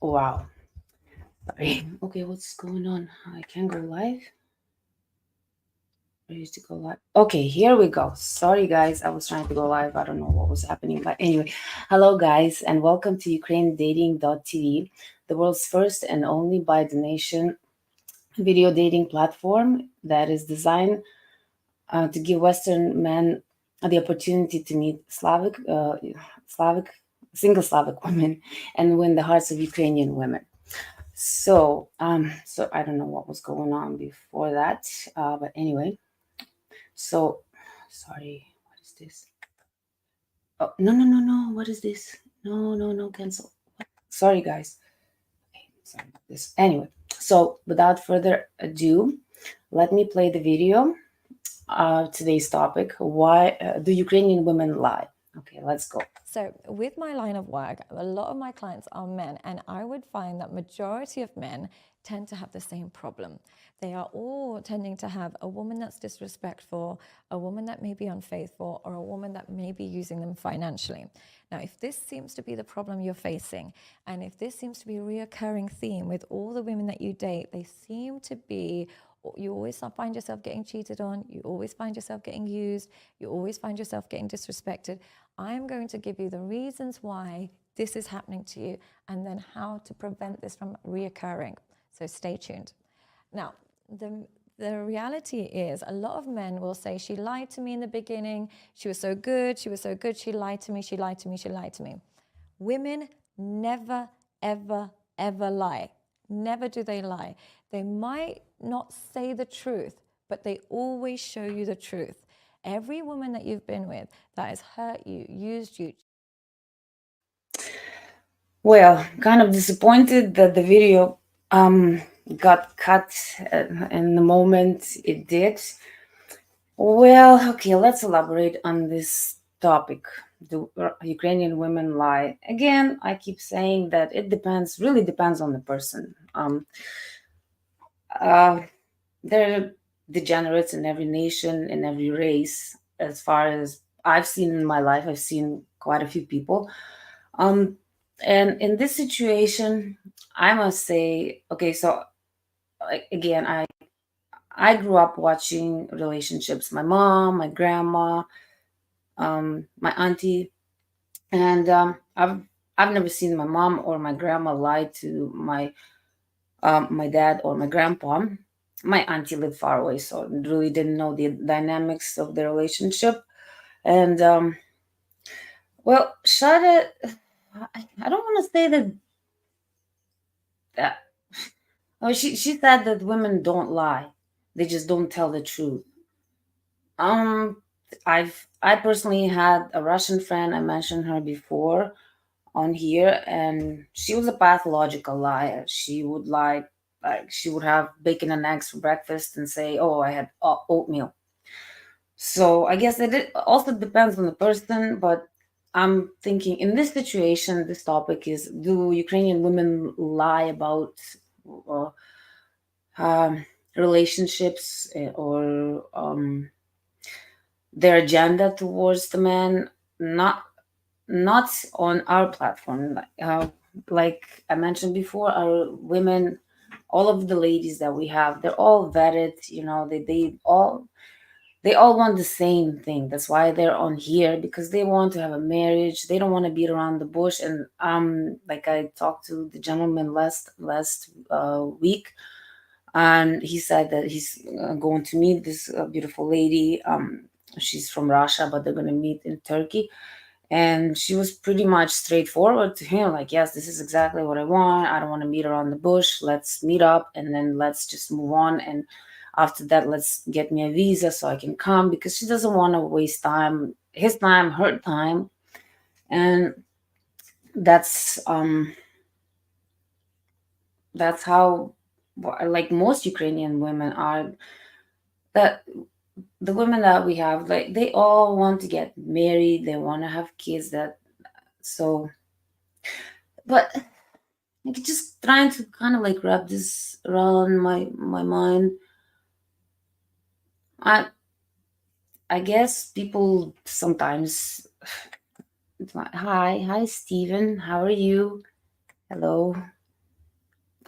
Wow. Sorry. Okay, what's going on? I can't go live. I used to go live. Okay, here we go. Sorry, guys. I was trying to go live. I don't know what was happening. But anyway, hello, guys, and welcome to UkraineDating.tv, the world's first and only by the nation video dating platform that is designed to give Western men the opportunity to meet Slavic, single Slavic women and win the hearts of Ukrainian women. So I don't know what was going on before that, but anyway. So, sorry, what is this? Oh, no, no, no, no. What is this? No, no, no, cancel. Sorry, guys. Okay, sorry about this. Anyway, so without further ado, let me play the video. Today's topic: Why do Ukrainian women lie? Okay, let's go. So with my line of work, a lot of my clients are men, and I would find that majority of men tend to have the same problem. They are all tending to have a woman that's disrespectful, a woman that may be unfaithful, or a woman that may be using them financially. Now, if this seems to be the problem you're facing, and if this seems to be a reoccurring theme with all the women that you date, they seem to be, you always find yourself getting cheated on, you always find yourself getting used, you always find yourself getting disrespected. I'm going to give you the reasons why this is happening to you and then how to prevent this from reoccurring. So stay tuned. Now, the reality is a lot of men will say, she lied to me in the beginning, she was so good, she lied to me, she lied to me, she lied to me. Women never, ever, ever lie. Never do they lie. They might not say the truth, but they always show you the truth. Every woman that you've been with that has hurt you, used you. Well, kind of disappointed that the video got cut in the moment it did. Well, okay, let's elaborate on this topic. Do Ukrainian women lie? Again, I keep saying that it depends, really depends on the person. Uh, there are degenerates in every nation, in every race. As far as I've seen in my life, I've seen quite a few people. Um, and in this situation, I must say, okay, so again, I grew up watching relationships. My mom, my grandma, my auntie, and I've never seen my mom or my grandma lie to my dad or my grandpa. My auntie lived far away, so really didn't know the dynamics of the relationship. And well, Shada, I don't want to say that. Oh, she said that women don't lie; they just don't tell the truth. Um, I personally had a Russian friend. I mentioned her before on here, and she was a pathological liar. She would lie, like she would have bacon and eggs for breakfast and say, "Oh, I had oatmeal." So I guess it also depends on the person, but I'm thinking in this situation, this topic is: do Ukrainian women lie about uh, um, relationships or their agenda towards the man? Not on our platform. Like I mentioned before, our women, all of the ladies that we have, they're all vetted. You know, they all want the same thing. That's why they're on here, because they want to have a marriage. They don't want to beat around the bush. And like I talked to the gentleman last week, and he said that he's going to meet this beautiful lady. She's from Russia, but they're going to meet in Turkey. And she was pretty much straightforward to him, like, yes, this is exactly what I want. I don't want to meet around the bush. Let's meet up and then let's just move on. And after that, let's get me a visa so I can come, because she doesn't want to waste time, his time, her time. And that's that's how, like, most Ukrainian women are. That the women that we have, like, they all want to get married, they want to have kids. That so but like, just trying to kind of like wrap this around my mind. I I guess people sometimes it's like, hi Stephen, how are you? Hello.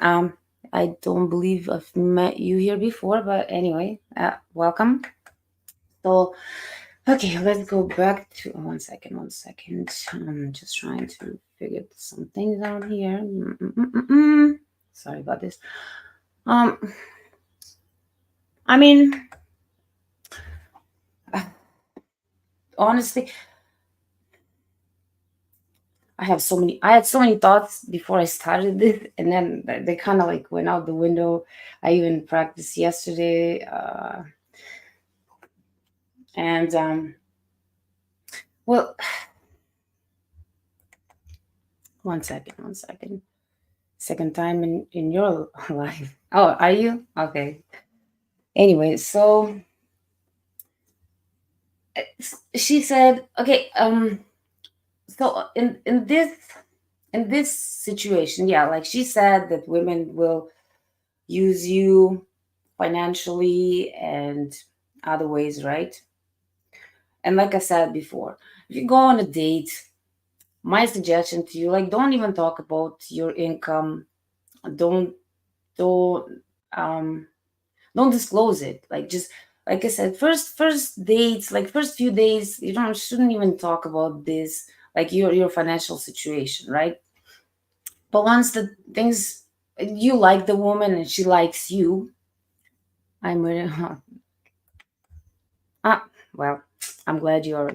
I don't believe I've met you here before, but anyway, welcome. So, okay, let's go back to 1 second. 1 second. I'm just trying to figure some things out here. Sorry about this. Um, I mean, honestly, I had so many thoughts before I started this, and then they kind of like went out the window. I even practiced yesterday, and well, 1 second, 1 second. Second time in your life. Oh, are you? Okay. Anyway, so she said, okay, so in this situation, yeah, like she said that women will use you financially and other ways, right? And like I said before, if you go on a date, my suggestion to you, like, don't even talk about your income. Don't don't um don't disclose it. Like, just like I said, first dates, like first few days, you don't shouldn't even talk about this, like your financial situation, right? But once the things, you like the woman and she likes you, I'm really ah well, I'm glad you are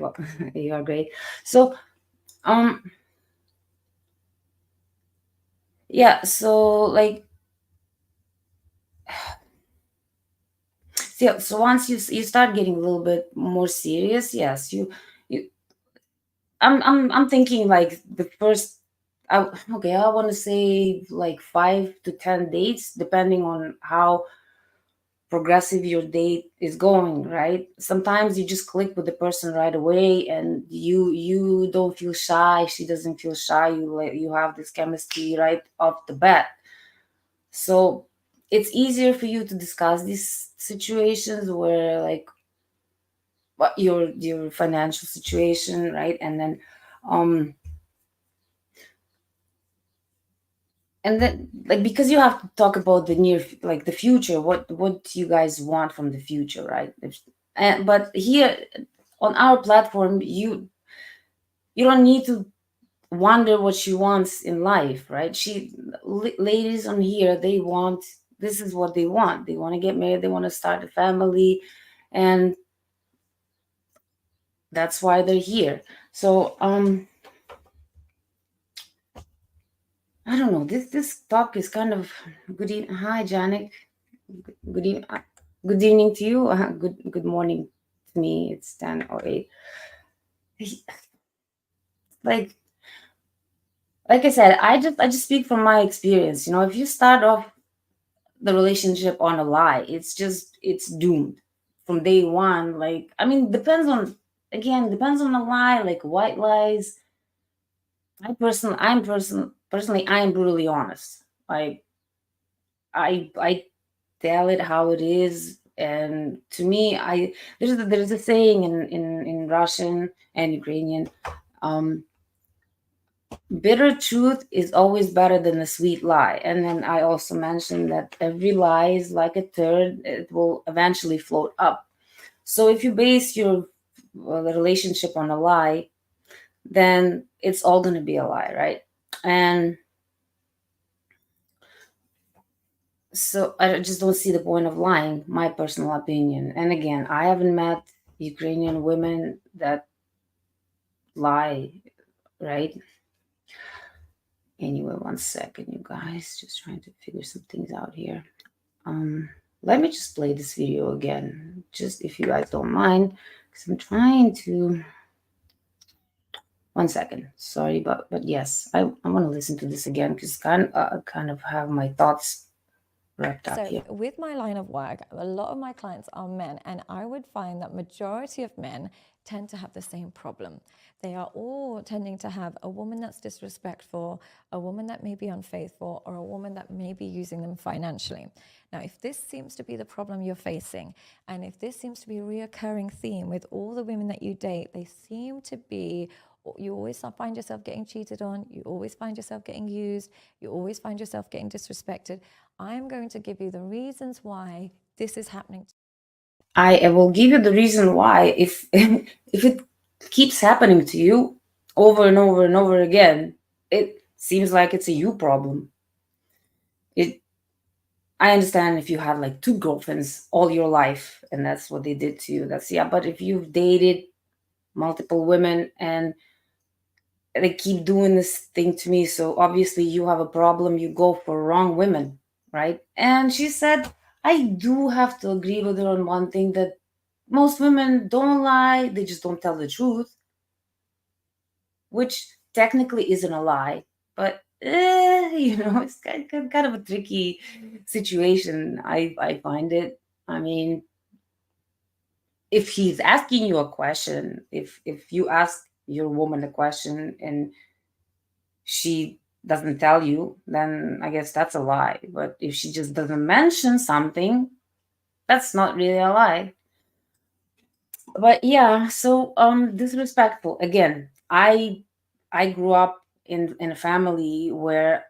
you are great. So um yeah, so like, so once you start getting a little bit more serious, yes, you I'm thinking like the first, okay, I want to say like 5 to 10 dates, depending on how progressive your date is going, right? Sometimes you just click with the person right away, and you don't feel shy, she doesn't feel shy, you have this chemistry right off the bat. So it's easier for you to discuss these situations where, like, what your financial situation, right? Um and then, like, because you have to talk about the like the future, what you guys want from the future, right? But here on our platform, you don't need to wonder what she wants in life, right? Ladies on here, they want, this is what they want to get married, they want to start a family, and that's why they're here. So I don't know, this talk is kind of hi Janik. Good evening. Good evening to you. Good morning to me. It's 10 or 8. Like like I said, I just speak from my experience. If you start off the relationship on a lie, it's doomed from day one. Like, I mean, depends on the lie. Like white lies. Personally, I am brutally honest. Like, I tell it how it is, and to me, there's a saying in Russian and Ukrainian. um Bitter truth is always better than a sweet lie. And then I also mentioned that every lie is like a turd, it will eventually float up. So if you base your the relationship on a lie, then it's all going to be a lie, right? And so I just don't see the point of lying, my personal opinion. And again, I haven't met Ukrainian women that lie, right? Anyway, 1 second, you guys. Just trying to figure some things out here. Um, Let me just play this video again, just if you guys don't mind, because I'm trying to. 1 second, sorry, but yes, I want to listen to this again because kind of have my thoughts wrapped up So here. with my line of work, a lot of my clients are men, and I would find that majority of men tend to have the same problem. They are all tending to have a woman that's disrespectful, a woman that may be unfaithful, or a woman that may be using them financially. Now, if this seems to be the problem you're facing, and if this seems to be a reoccurring theme with all the women that you date, they seem to be you always find yourself getting cheated on, you always find yourself getting used, you always find yourself getting disrespected. I am going to give you the reasons why this is happening. I will give you the reason why. If if it keeps happening to you over and over and over again, it seems like it's a you problem. It I understand if you had like two girlfriends all your life and that's what they did to you. That's yeah, but if you've dated multiple women and they keep doing this thing to me, so obviously you have a problem, you go for wrong women, right? And she said, I do have to agree with her on one thing, that most women don't lie, they just don't tell the truth, which technically isn't a lie, but it's kind of a tricky situation. I find it. I mean, if he's asking you a question, if you ask your woman a question and she doesn't tell you, then I guess that's a lie. But if she just doesn't mention something, that's not really a lie. But yeah, so disrespectful. Again, I grew up in a family where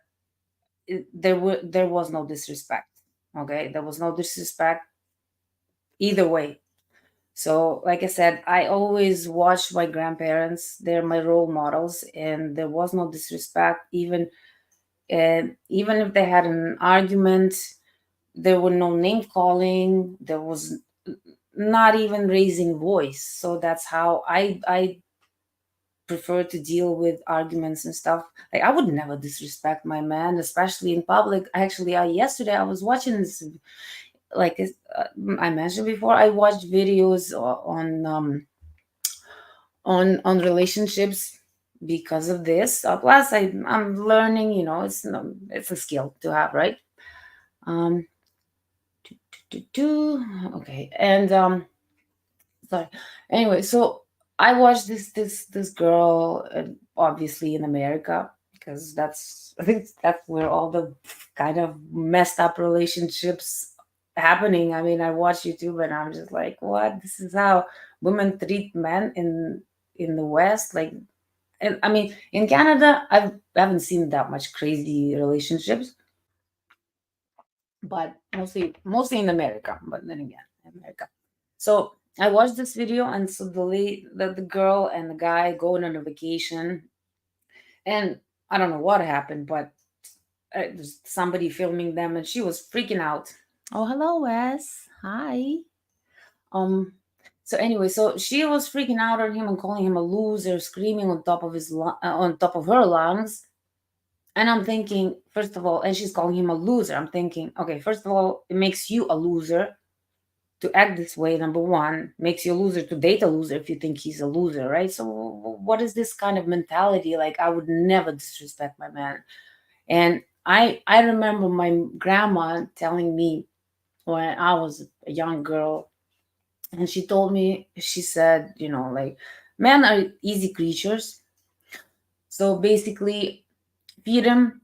there was no disrespect. Okay, there was no disrespect either way. So, like I said, I always watched my grandparents. They're my role models, and there was no disrespect. Even if they had an argument, there were no name calling. There was not even raising voice. So that's how I prefer to deal with arguments and stuff. Like I would never disrespect my man, especially in public. Actually, yesterday I was watching this. Like I mentioned before, I watched videos on relationships because of this. Plus, I'm learning. It's a skill to have, right? Um, okay, and sorry. Anyway, so I watched this girl, obviously in America, because that's I think that's where all the kind of messed up relationships happening. I mean, I watch YouTube and I'm just like, what? This is how women treat men in the West. Like, and I mean, in Canada, I haven't seen that much crazy relationships, but mostly in America. But then again, America. So I watched this video, and so the girl and the guy going on a vacation, and I don't know what happened, but there's somebody filming them, and she was freaking out. Oh, hello, Wes. Hi. Um. So anyway, so she was freaking out on him and calling him a loser, screaming on top of on top of her lungs. And I'm thinking, first of all, and she's calling him a loser. I'm thinking, okay, first of all, it makes you a loser to act this way. Number one, makes you a loser to date a loser if you think he's a loser, right? So what is this kind of mentality? Like I would never disrespect my man. And I remember my grandma telling me when I was a young girl, and she told me, she said, like men are easy creatures. So basically feed him,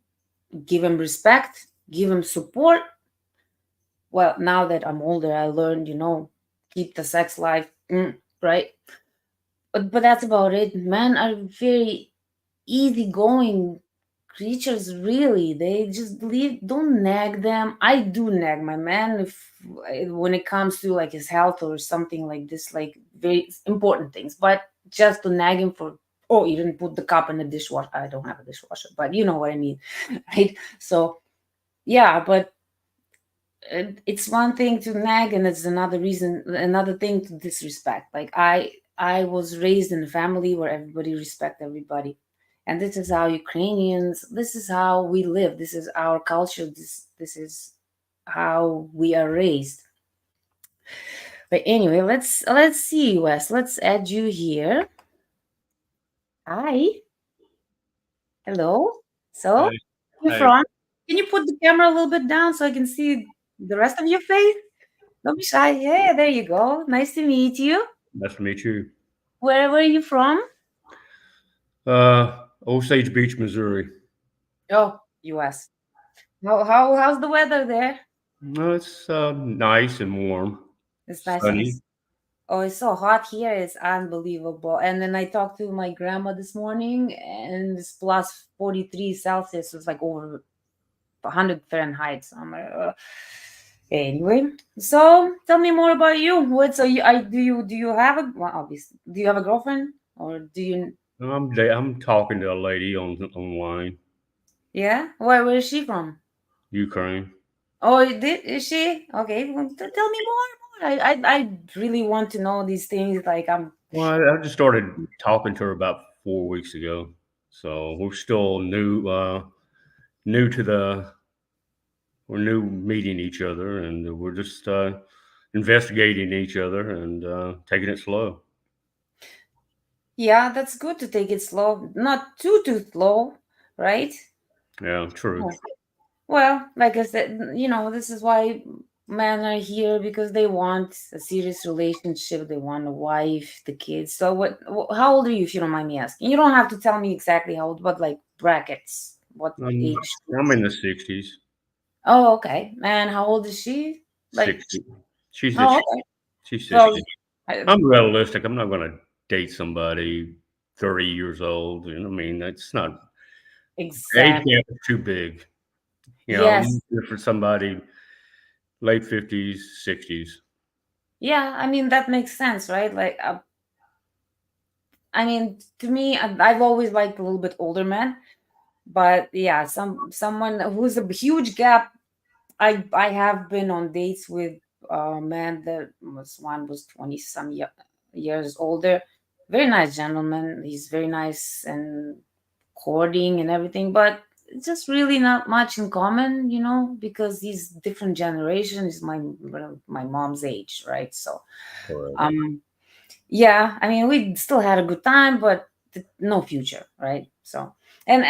give him respect, give him support. Well, now that I'm older, I learned, keep the sex life, right? But that's about it. Men are very easygoing creatures, really. They just leave, don't nag them. I do nag my man if when it comes to like his health or something like this, like very important things. But just to nag him for, oh, you didn't put the cup in the dishwasher. I don't have a dishwasher, but you know what I mean, right? So yeah, but it's one thing to nag and it's another thing to disrespect. Like I was raised in a family where everybody respect everybody, and this is how Ukrainians, this is how we live, this is our culture, this is how we are raised. But anyway, let's see, Wes, let's add you here. Hi. Hello. So Hi. you Hi. from, can you put the camera a little bit down so I can see the rest of your face? Don't be shy. Yeah, there you go. Nice to meet you. Nice to meet you. Where are you from? Osage Beach, Missouri. Oh, US. How's the weather there? No, it's nice and warm, It's nice and sunny. Oh, it's so hot here. It's unbelievable. And then I talked to my grandma this morning, and it's plus 43 Celsius. It's like over 100 Fahrenheit. So I'm like, anyway. So tell me more about you. What? So do you have a, well, obviously, do you have a girlfriend, or do you? I'm talking to a lady online, Yeah. Where is she from? Ukraine. Oh, is she? Okay. Well, tell me more. I really want to know these things. Like I'm. Well, I just started talking to her about 4 weeks ago, so we're still new to the we're new meeting each other, and we're just investigating each other and taking it slow. Yeah, that's good to take it slow, not too slow, right? Yeah, true. Oh. Well, like I said, this is why men are here because they want a serious relationship. They want a wife, the kids. So, how old are you, if you don't mind me asking? You don't have to tell me exactly how old, but like brackets. What age? I'm in the 60s, Oh, okay. And how old is she? Like, 60. She's oh, just okay. she's So, 60. I- I'm realistic. I'm not going to date somebody 30 years old. I mean, that's not age exactly. gap is too big. Yes. I'm looking for somebody late 50s, 60s. Yeah. I mean, that makes sense, right? Like, I mean, to me, I've always liked a little bit older men, but yeah, someone who's a huge gap. I have been on dates with a man that was 20 some years older. Very nice gentleman. He's very nice and courting and everything, but it's just really not much in common, because he's different generation. He's my mom's age, right? So, Correct. um, yeah, I mean, we still had a good time, but no future, right? So, and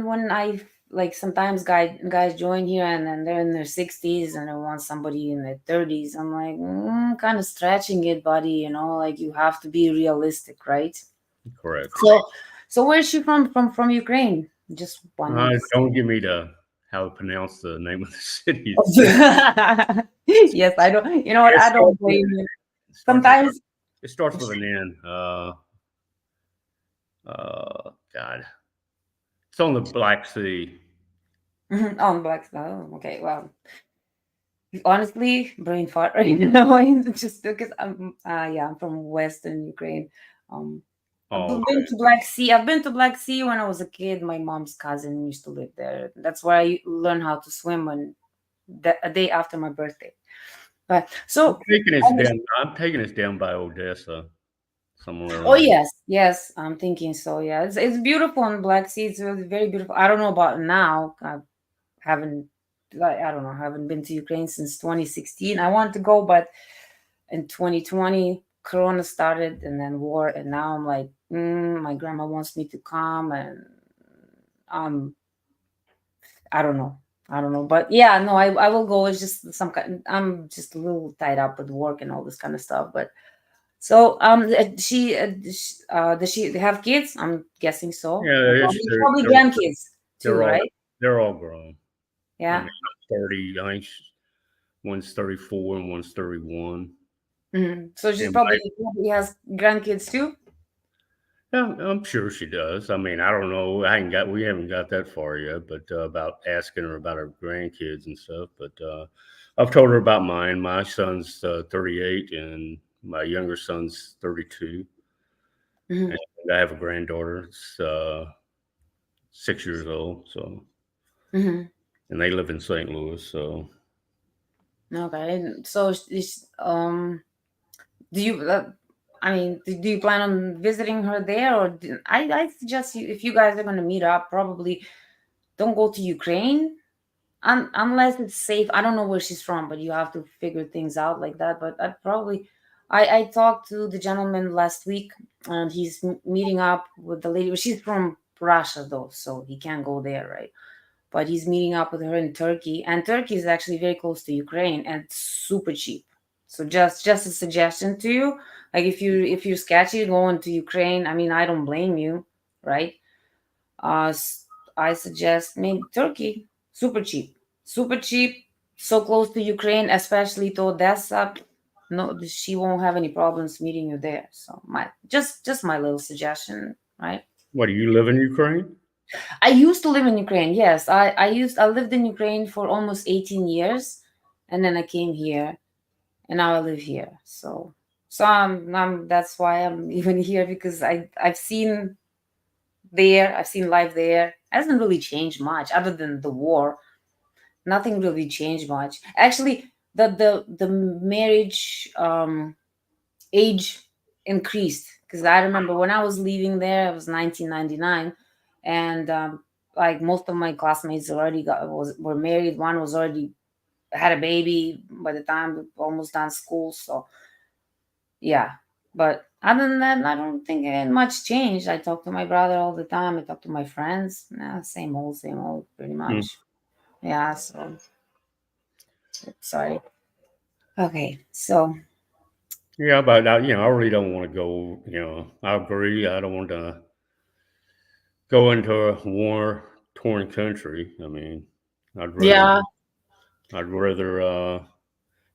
when I, like, sometimes guys join here, and then they're in their 60s and they want somebody in their 30s. I'm like, kind of stretching it, buddy. Like, you have to be realistic, right? Correct. So where's she from? From Ukraine? Just wanted to Don't give me to how to pronounce the name of the city. Yes, I don't. You know what? It I don't starts with, blame you. it starts with Sometimes it starts with an N. God, it's on the Black Sea. on Black. Oh, okay. Well, honestly, brain fart right now. Just because I'm from Western Ukraine. Um, I've Oh, been to Black Sea. I've been to Black Sea when I was a kid. My mom's cousin used to live there. That's where I learned how to swim a day after my birthday. But so, I'm taking us down by Odessa, somewhere oh around. yes, yes, I'm thinking so. Yeah, it's beautiful on Black Sea. It's really very beautiful. I don't know about now. I haven't, like, I don't know. Haven't been to Ukraine since 2016. I want to go, but in 2020, Corona started, and then war, and now I'm like, my grandma wants me to come, and um, I don't know. I don't know, but yeah, no, I will go. It's just some kind. I'm just a little tied up with work and all this kind of stuff, but. So, does she have kids? I'm guessing so. Yeah, And probably grandkids too, they're all right? they're all grown. I mean, Yeah. I'm 30. I think one's 34 and one's 31. So she's And probably has grandkids too. yeah, I'm sure she does. I mean, I don't know. We haven't got that far yet, but about asking her about her grandkids and stuff. But I've told her about mine. My son's 38, and my younger son's 32, Hmm. and I have a granddaughter. It's 6 years old. So, Hmm. and they live in St. Louis. So, Okay. And so, do you? I mean, do you plan on visiting her there, or I suggest you, if you guys are going to meet up, probably don't go to Ukraine. Unless it's safe. I don't know where she's from, but you have to figure things out like that. But I talked to the gentleman last week, and he's meeting up with the lady. She's from Russia though, so he can't go there, right? But he's meeting up with her in Turkey, and Turkey is actually very close to Ukraine, and it's super cheap. So just a suggestion to you, like, if you're sketchy going to Ukraine, I mean, I don't blame you, right? uh, s- I suggest maybe Turkey. Super cheap, so close to Ukraine, especially to Odessa. no, she won't have any problems meeting you there. So just my little suggestion, right? What, do you live in Ukraine? I used to live in Ukraine. Yes, I lived in Ukraine for almost 18 years, and then I came here, and now I live here. So that's why I'm even here, because I've seen life there. It hasn't really changed much other than the war. Nothing really changed much. Actually, the marriage age increased, because I remember when I was leaving there, it was 1999, and like most of my classmates already were married. One was already had a baby by the time we almost done school. So yeah, but other than that, I don't think much changed. I talk to my brother all the time. I talk to my friends. Nah, same old, pretty much. Yeah. So sorry. Okay, so Yeah, but I really don't want to go. I agree. I don't want to go into a war-torn country. I mean, I'd rather, yeah, I'd rather,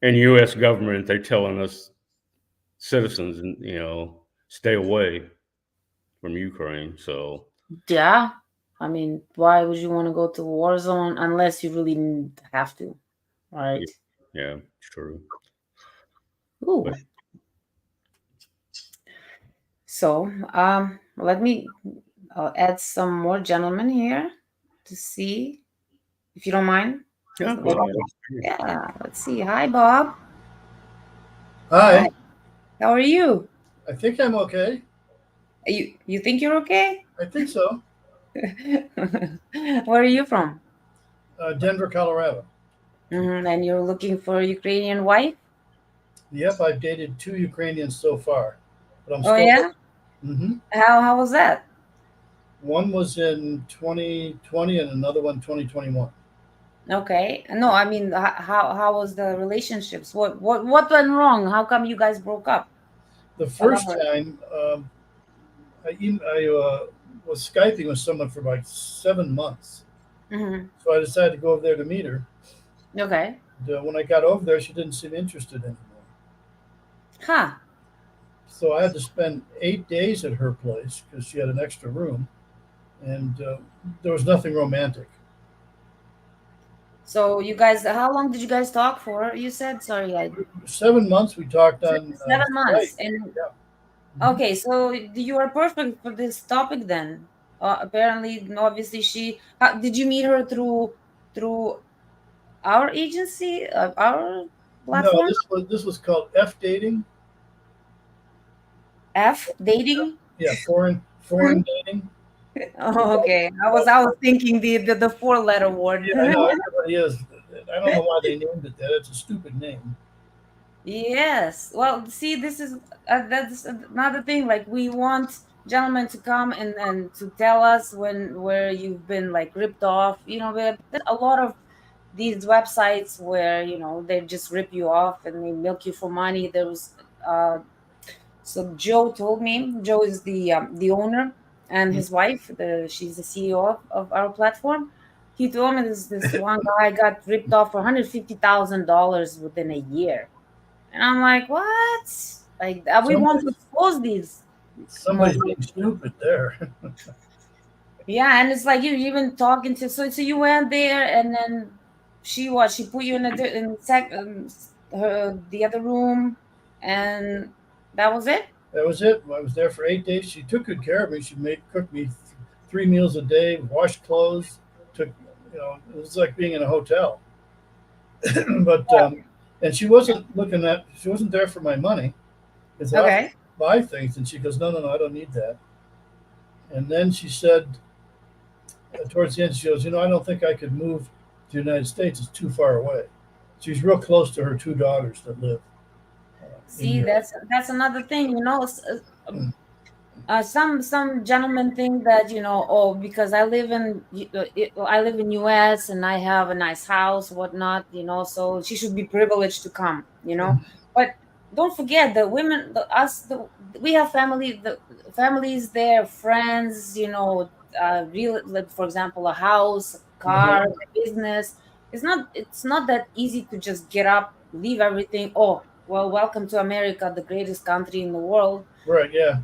in U.S. government, they're telling us citizens, stay away from Ukraine. So yeah. I mean, why would you want to go to a war zone unless you really have to, yeah, right? yeah, it's true. Ooh. But So, let me I'll add some more gentlemen here to see, if you don't mind. yeah, go So, ahead. yeah, let's see. Hi, Bob. Hi. Hi, How are you? I think I'm okay. You think you're okay? I think so. Where are you from? Denver, Colorado. And you're looking for a Ukrainian wife? Yep, I've dated 2 Ukrainians so far, but I'm Oh still. yeah? hmm How was that? One was in 2020 and another one 2021. Okay. No, I mean, how was the relationships? What went wrong? How come you guys broke up? The first Elaborate. time, I was Skyping with someone for like 7 months, Hmm. so I decided to go over there to meet her. Okay. When I got over there, she didn't seem interested anymore. Huh. So I had to spend 8 days at her place because she had an extra room, and there was nothing romantic. So you guys, how long did you guys talk for? You said, sorry, 7 months we talked on 7 months. Skype. And Yeah. Mhm. okay, so you are perfect for this topic then. Apparently, obviously, did you meet her through our agency, our No, platform, this was called F dating. F dating? Yeah, foreign dating. Oh, okay. I was thinking the four-letter word. Yeah, I know everybody is. I don't know why they named it that. It's a stupid name. Yes. Well, see, this is that's another thing. Like, we want gentlemen to come and to tell us where you've been like ripped off. There's a lot of these websites where they just rip you off and they milk you for money. There was so Joe told me. Joe is the owner, and his wife. She's the CEO of our platform. He told me this one guy got ripped off for $150,000 within a year, and I'm like, what? Like, we want to Somebody's expose these somebody's being motherfuckers. stupid there. Yeah, and it's like you're even talking to. So you went there, and then she put you in the other room, and that was it. That was it. I was there for 8 days. She took good care of me. She cooked me 3 meals a day, washed clothes. Took, it was like being in a hotel. But and she wasn't there for my money. Because I offered Okay. to buy things, and she goes, no, no, no, I don't need that. And then she said, towards the end, she goes, I don't think I could move to the United States. It's too far away. She's real close to her 2 daughters that live in See, Europe. that's another thing. Some gentlemen think that oh, because I live in U.S. and I have a nice house, whatnot, so she should be privileged to come, But don't forget the women, we have the families there, friends, real, like, for example, a house, a car, Mhm. a business. It's not that easy to just get up, leave everything. Oh, well, welcome to America, the greatest country in the world. Right. Yeah.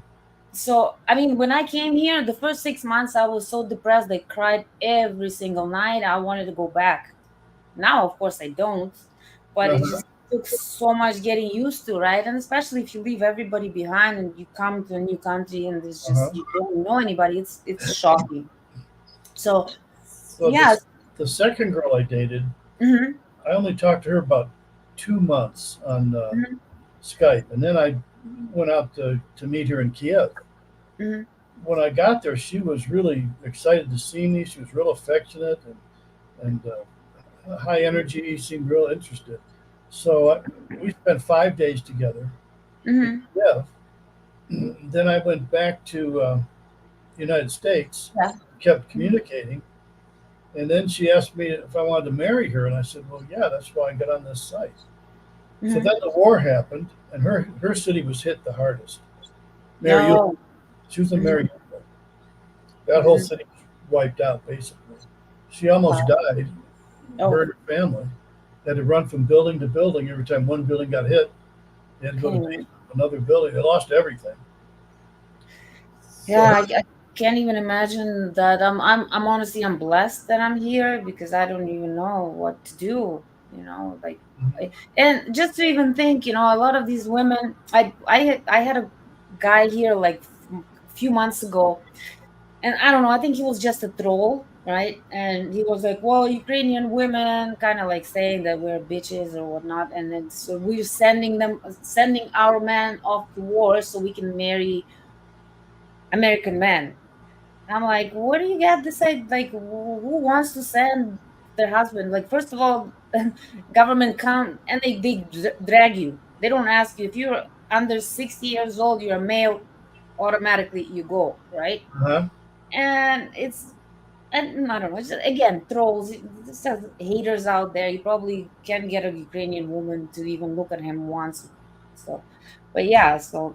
So, I mean, when I came here, the first 6 months, I was so depressed. I cried every single night. I wanted to go back. Now, of course, I don't, but it Uh-huh. just took so much getting used to, right? And especially if you leave everybody behind and you come to a new country and there's Uh-huh. just you don't know anybody, it's shocking. So, So yeah. the second girl I dated, Hmm. I only talked to her about 2 months on Hmm. Skype, and then I went out to meet her in Kiev. Hmm. When I got there, she was really excited to see me. She was real affectionate and high energy. Seemed real interested. So we spent 5 days together in Hmm. Kiev. Then I went back to the United States, Yeah. kept communicating, and then she asked me if I wanted to marry her, and I said, "Well, yeah, that's why I got on this site." So Hmm. then the war happened, and her city was hit the hardest. Mariupol. No. She was in Hmm. Mariupol. That whole Hmm. city was wiped out, basically. She almost Wow. died. Her Oh, and her family had to run from building to building. Every time one building got hit, they had to go can to you? another building. They lost everything. So Yeah, I can't even imagine that. I'm honestly, I'm blessed that I'm here because I don't even know what to do. Like, and just to even think, a lot of these women. I had a guy here like a few months ago, and I don't know. I think he was just a troll, right? And he was like, "Well, Ukrainian women," kind of like saying that we're bitches or whatnot, and then so we're sending our men off to war so we can marry American men. I'm like, what do you got to say? Like, who wants to send their husband? Like, first of all, government come and they drag you. They don't ask you if you're under 60 years old, you're a male, automatically you go, right? uh-huh. And I don't know. It's just, again, trolls. There's just haters out there. You probably can get a Ukrainian woman to even look at him once. So, but yeah. So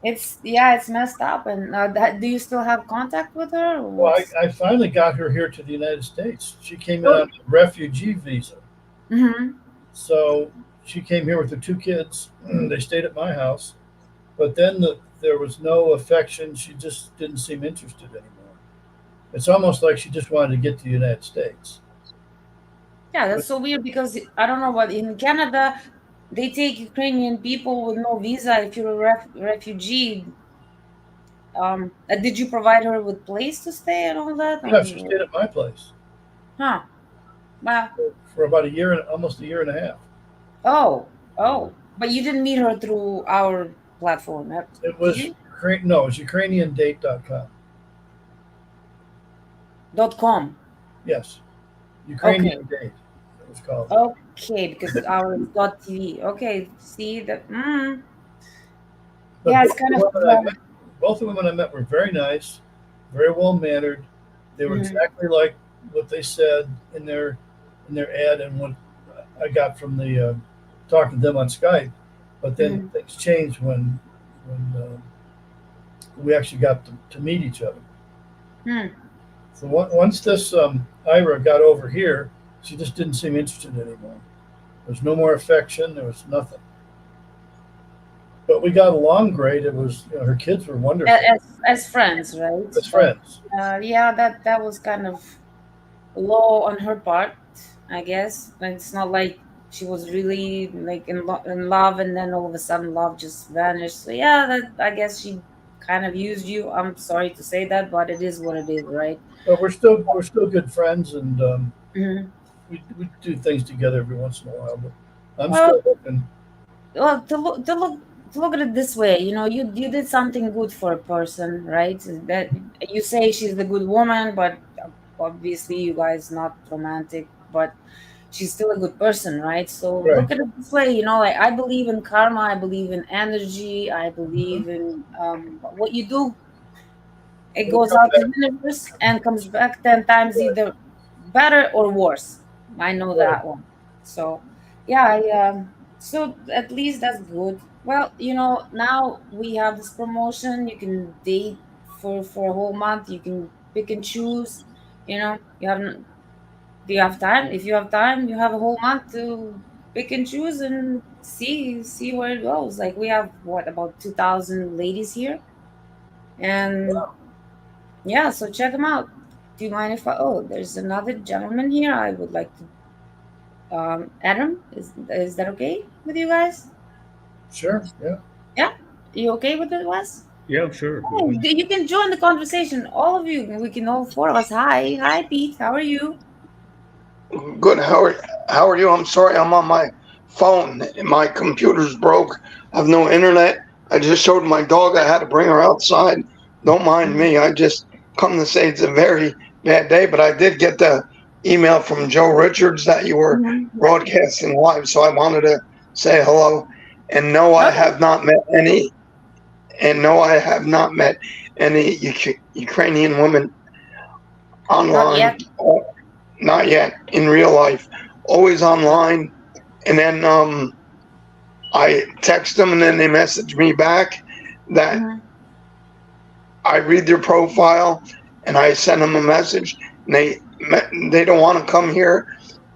it's messed up. And do you still have contact with her? Or Well, what's? I finally got her here to the United States. She came in Oh. on a refugee visa. Mm-hmm. So she came here with her two kids. They stayed at my house. But then there was no affection. She just didn't seem interested anymore. It's almost like she just wanted to get to the United States. Yeah, But that's so weird because I don't know what in Canada they take Ukrainian people with no visa if you're a refugee. Did you provide her with place to stay and all that? yeah, she stayed at my place Huh. Wow. for about a year and almost a year and a half. Oh, oh. But you didn't meet her through our platform, It did was you? No, it was UkrainianDate.com. .com. Yes, Okay. Ukrainian Date. It was called. Okay, because our .tv. Okay, see that. But Yeah, it's kind of. both the women I met were very nice, very well mannered. They were Mhm. exactly like what they said in their ad and what I got from the talking to them on Skype. But then Mhm. things changed when we actually got to meet each other. Hmm. So once this Ira got over here, she just didn't seem interested anymore. There was no more affection. There was nothing. But we got along great. It was her kids were wonderful As friends, right? as But friends. yeah, that was kind of low on her part, I guess. And it's not like she was really like in love, and then all of a sudden love just vanished. So yeah, that I guess she kind of used you. I'm sorry to say that, but it is what it is, right? But we're still good friends, and Mhm. we do things together every once in a while. But I'm Well, still looking. to look at it this way, you did something good for a person, right? That you say she's the good woman, but obviously you guys not romantic, but she's still a good person, right? So Right. look at it this way, like I believe in karma, I believe in energy, I Mhm. believe in what you do, it It'll goes come out to back. the universe and comes back 10 times Right. either better or worse. I know Right. that one. So yeah, so at least that's good. Well, now we have this promotion, you can date for a whole month, you can pick and choose. You have do you have time? If you have time, you have a whole month to pick and choose and see where it goes. Like we have what about 2,000 ladies here, and yeah, so check them out. Do you mind if I? Oh, there's another gentleman here. I would like to. Adam, is that okay with you guys? Sure. Yeah. Yeah, you okay with it, Wes? Yeah, sure. Oh, you can join the conversation. All of you, we can all four of us. Hi, Pete. How are you? Good. How are you? I'm sorry, I'm on my phone. My computer's broke. I have no internet. I just showed my dog I had to bring her outside. Don't mind me. I just come to say it's a very bad day, but I did get the email from Joe Richards that you were Mhm. broadcasting live, so I wanted to say hello. And no, I Okay. have not met any. And no, I have not met any Ukrainian women Not online. yet. Not yet in real life. Always online. And then I text them, and then they message me back that Mhm. I read their profile, and I send them a message, and they don't want to come here.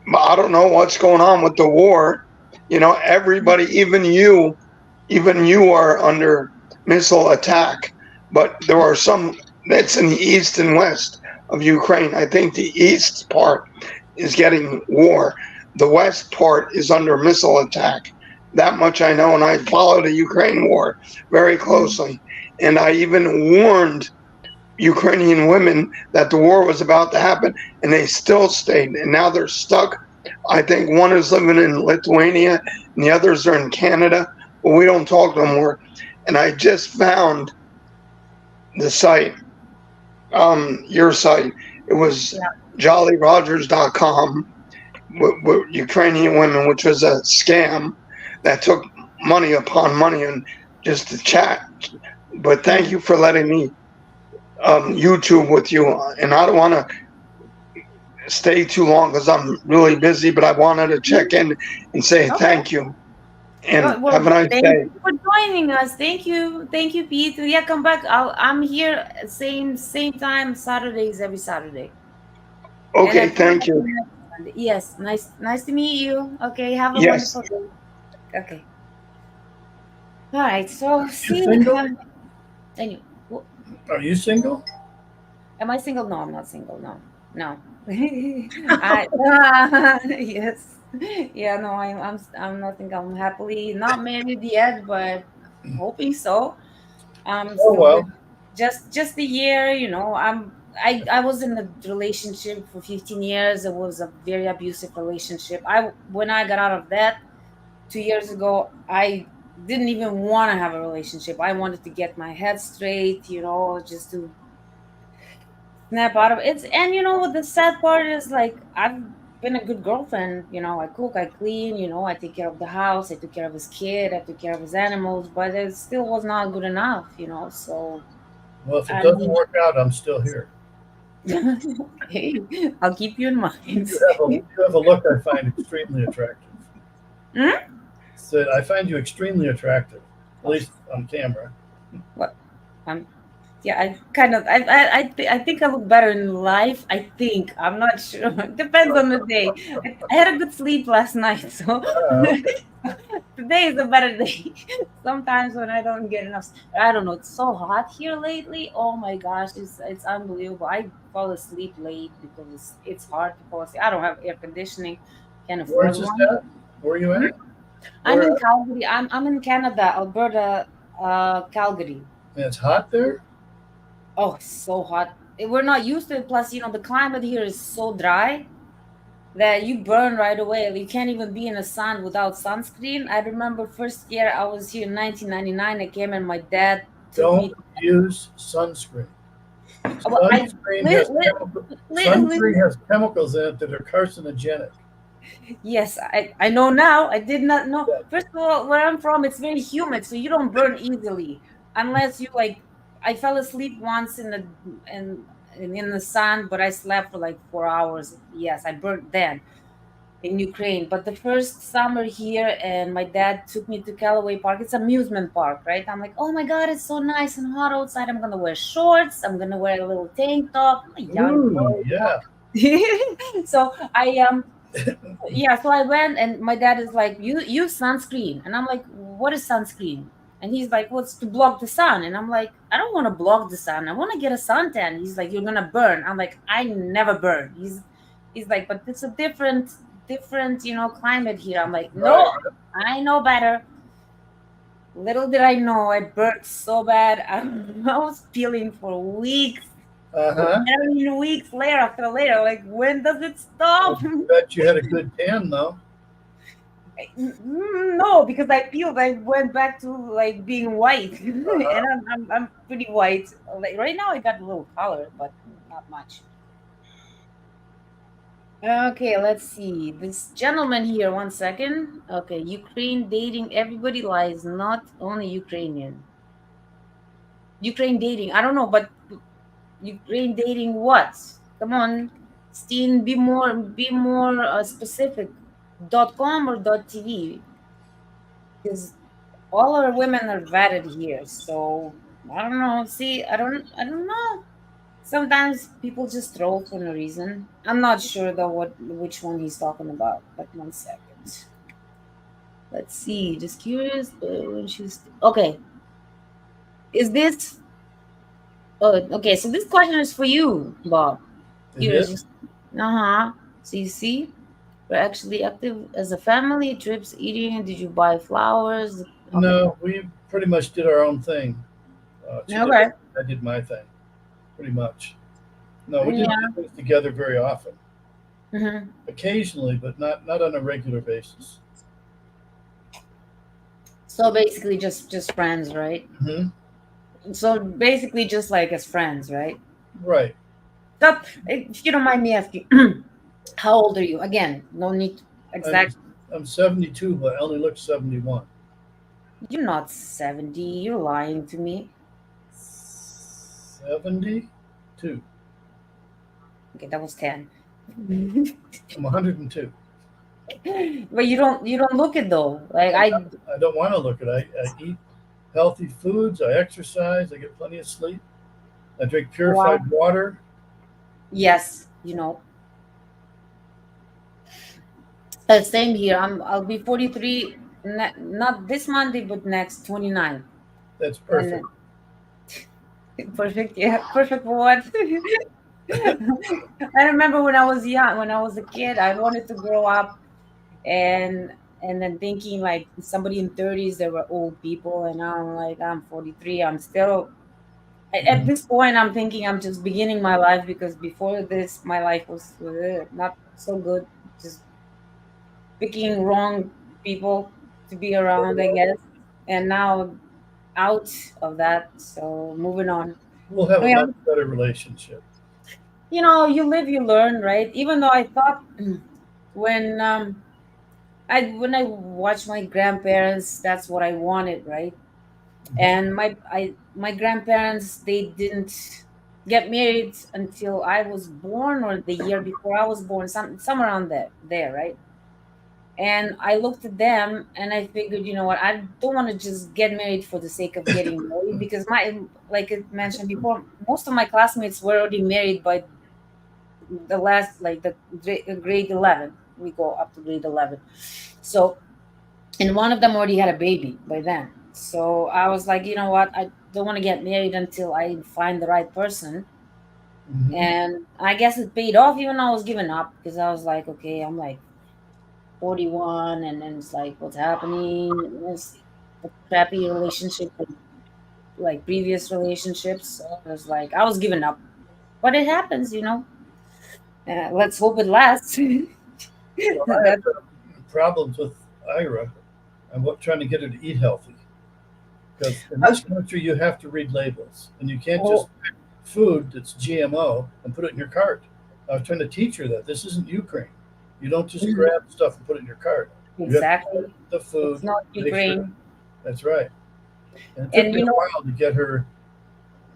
But I don't know what's going on with the war. You know, everybody, even you are under missile attack. But there are some that's in the east and west of Ukraine. I think the east part is getting war. The west part is under missile attack. That much I know, and I follow the Ukraine war very Mhm. closely. And I even warned Ukrainian women that the war was about to happen, and they still stayed. And now they're stuck. I think one is living in Lithuania, and the others are in Canada. But we don't talk no more. And I just found the site, your site. It was Yeah. jollyrogers.com with Ukrainian women, which was a scam that took money upon money and just to chat. But thank Mhm. you for letting me YouTube with you. And I don't want to stay too long because I'm really busy, but I wanted to check in and say Okay. thank you and have Well, a nice thank day. you for joining us. Thank you, Pete. Yeah, come back. I'm here same time Saturdays every Saturday, and Okay, then come thank back you. next Sunday. Yes, nice to meet you. Okay, have a Yes, wonderful day. Okay, all right. So You see, single? anyway, Are you single? am I single? No, I'm not single. No, no. I yes, yeah. No, I'm not single. I'm happily not married yet, but hoping so. I'm Oh still with well. just a year. I was in a relationship for 15 years. It was a very abusive relationship. I When I got out of that 2 years ago, I didn't even want to have a relationship. I wanted to get my head straight, just to snap out of it. And what the sad part is, like, I've been a good girlfriend. I cook, I clean, I take care of the house, I took care of his kid, I took care of his animals, but it still was not good enough. So Well, if it I doesn't mean, work out, I'm still here. okay, I'll keep you in mind. You have a look I find extremely attractive. Hmm? So I find you extremely attractive, at least on camera. What? Um, yeah, I kind of, I think I look better in life. I think I'm not sure. Depends on the day. I had a good sleep last night, so Okay. today is a better day. Sometimes when I don't get enough, I don't know. It's so hot here lately. Oh my gosh, it's unbelievable. I fall asleep late because it's hard to fall asleep. I don't have air conditioning. Can't Where afford is this one. at? Where are you Hmm? at? I'm Where? in Calgary. I'm in Canada, Alberta, Calgary. And it's hot there. Oh, it's so hot. We're not used to it. Plus, the climate here is so dry that you burn right away. You can't even be in the sun without sunscreen. I remember first year I was here in 1999. I came and my dad took Don't me. use sunscreen. Well, Sunscreen has chemical, li- sunscreen has chemicals in it that are carcinogenic. yes, I know now. I did not know. Yeah. First of all, where I'm from, it's very humid, so you don't burn easily unless you like. I fell asleep once in the sun, but I slept for like 4 hours. Yes, I burnt then in Ukraine. But the first summer here, and my dad took me to Callaway Park. It's amusement park, right? I'm like, oh my god, it's so nice and hot outside. I'm gonna wear shorts. I'm gonna wear a little tank top. I'm a young Ooh, girl. yeah. So I Yeah, so I went and my dad is like, you use sunscreen. And I'm like, what is sunscreen? And he's like, well, it's to block the sun. And I'm like, I don't want to block the sun. I want to get a suntan. He's like, you're gonna burn. I'm like, I never burn. He's like, but it's a different, climate here. I'm like, Right. no, I know better. Little did I know, I burned so bad. I was peeling for weeks. Uh-huh. And in weeks later after later, like, when does it stop? Bet you had a good tan though. No, because I went back to like being white, and I'm pretty white. Like right now, I got a little color, but not much. Okay, let's see. This gentleman here, one second. Okay, Ukraine dating. Everybody lies, not only Ukrainian. Ukraine dating. I don't know, but Ukraine dating what? Come on, Steen, be more specific. .com or .tv? Because all our women are vetted here, so I don't know. See, I don't know. Sometimes people just troll for no reason. I'm not sure though which one he's talking about. But 1 second. Let's see. Just curious. When she's okay. Is this? Oh, okay. So this question is for you, Bob. It You're is? just So you see, we're actually active as a family. Trips, eating. Did you buy flowers? Okay. No, we pretty much did our own thing. She did, Okay. I did my thing, pretty much. No, we Yeah. didn't do things together very often. Hmm. Occasionally, but not on a regular basis. So basically, just friends, right? Hmm. So basically, just like as friends, right? Right. So, if you don't mind me asking, how old are you? Again, no need exact. I'm 72, but I only look 71. You're not 70. You're lying to me. 72. Okay, that was 10. I'm 102. But you don't look it though. Like I I don't want to look at it. I eat healthy foods. I exercise. I get plenty of sleep. I drink purified water. yes, same here. I'll be 43. Not this Monday, but next 29. That's perfect. Perfect. Yeah, perfect for what? I remember when I was young, when I was a kid, I wanted to grow up and then thinking like somebody in 30s, there were old people, and I'm like, I'm 43. I'm still at this point. I'm thinking I'm just beginning my life because before this, my life was not so good. Just picking wrong people to be around, I guess, and now out of that. So moving on. We'll have I a mean, much better relationship. you live, you learn, right? Even though I thought when when I watched my grandparents, that's what I wanted, right? And my grandparents, they didn't get married until I was born or the year before I was born, somewhere around there, right? And I looked at them and I figured, you know what, I don't want to just get married for the sake of getting married because like I mentioned before, most of my classmates were already married by the last, like the grade 11. We go up to grade 11. So, and one of them already had a baby by then. So I was like, you know what, I don't want to get married until I find the right person. Mhm. And I guess it paid off, even though I was giving up because I was like, okay, I'm like 41, and then it's like, what's happening? It's a crappy relationship with like previous relationships. So I was like, I was giving up, but it happens. Let's hope it lasts. Well, I have problems with Ira. I'm trying to get her to eat healthy. Because in this country, you have to read labels, and you can't just pick food that's GMO and put it in your cart. I was trying to teach her that this isn't Ukraine. You don't just grab stuff and put it in your cart. You have to Exactly. look at the food. It's not make sure- Ukraine. That's right. And it took me a while to get her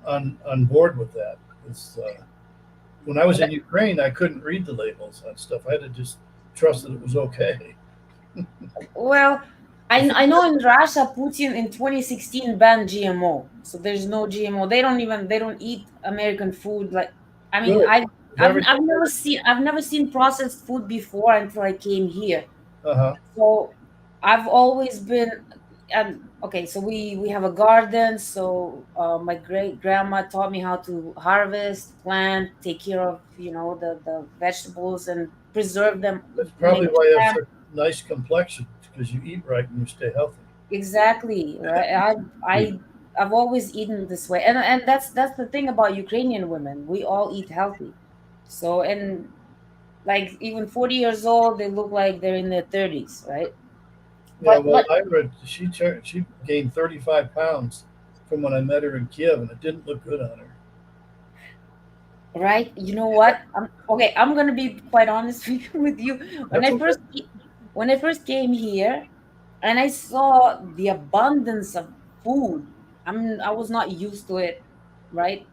on board with that. It's, when I was in Ukraine, I couldn't read the labels on stuff. I had to just trust that it was okay. Well, I know in Russia, Putin in 2016 banned GMO, so there's no GMO. They don't eat American food. Like, I mean, Good. I I've never seen processed food before until I came here. Uh-huh. So I've always been, okay. So we have a garden. So my great grandma taught me how to harvest, plant, take care of the vegetables and preserve them, That's probably make why you have jam. such nice complexion, because you eat right and you stay healthy. Exactly, right. I've always eaten this way, and that's the thing about Ukrainian women. We all eat healthy. So, and like even 40 years old, they look like they're in their 30s, right? Yeah, But well, I read she gained 35 pounds from when I met her in Kiev, and it didn't look good on her. right, you know what? Okay. I'm gonna be quite honest with you. When That's I okay. first came here, and I saw the abundance of food, I was not used to it, right?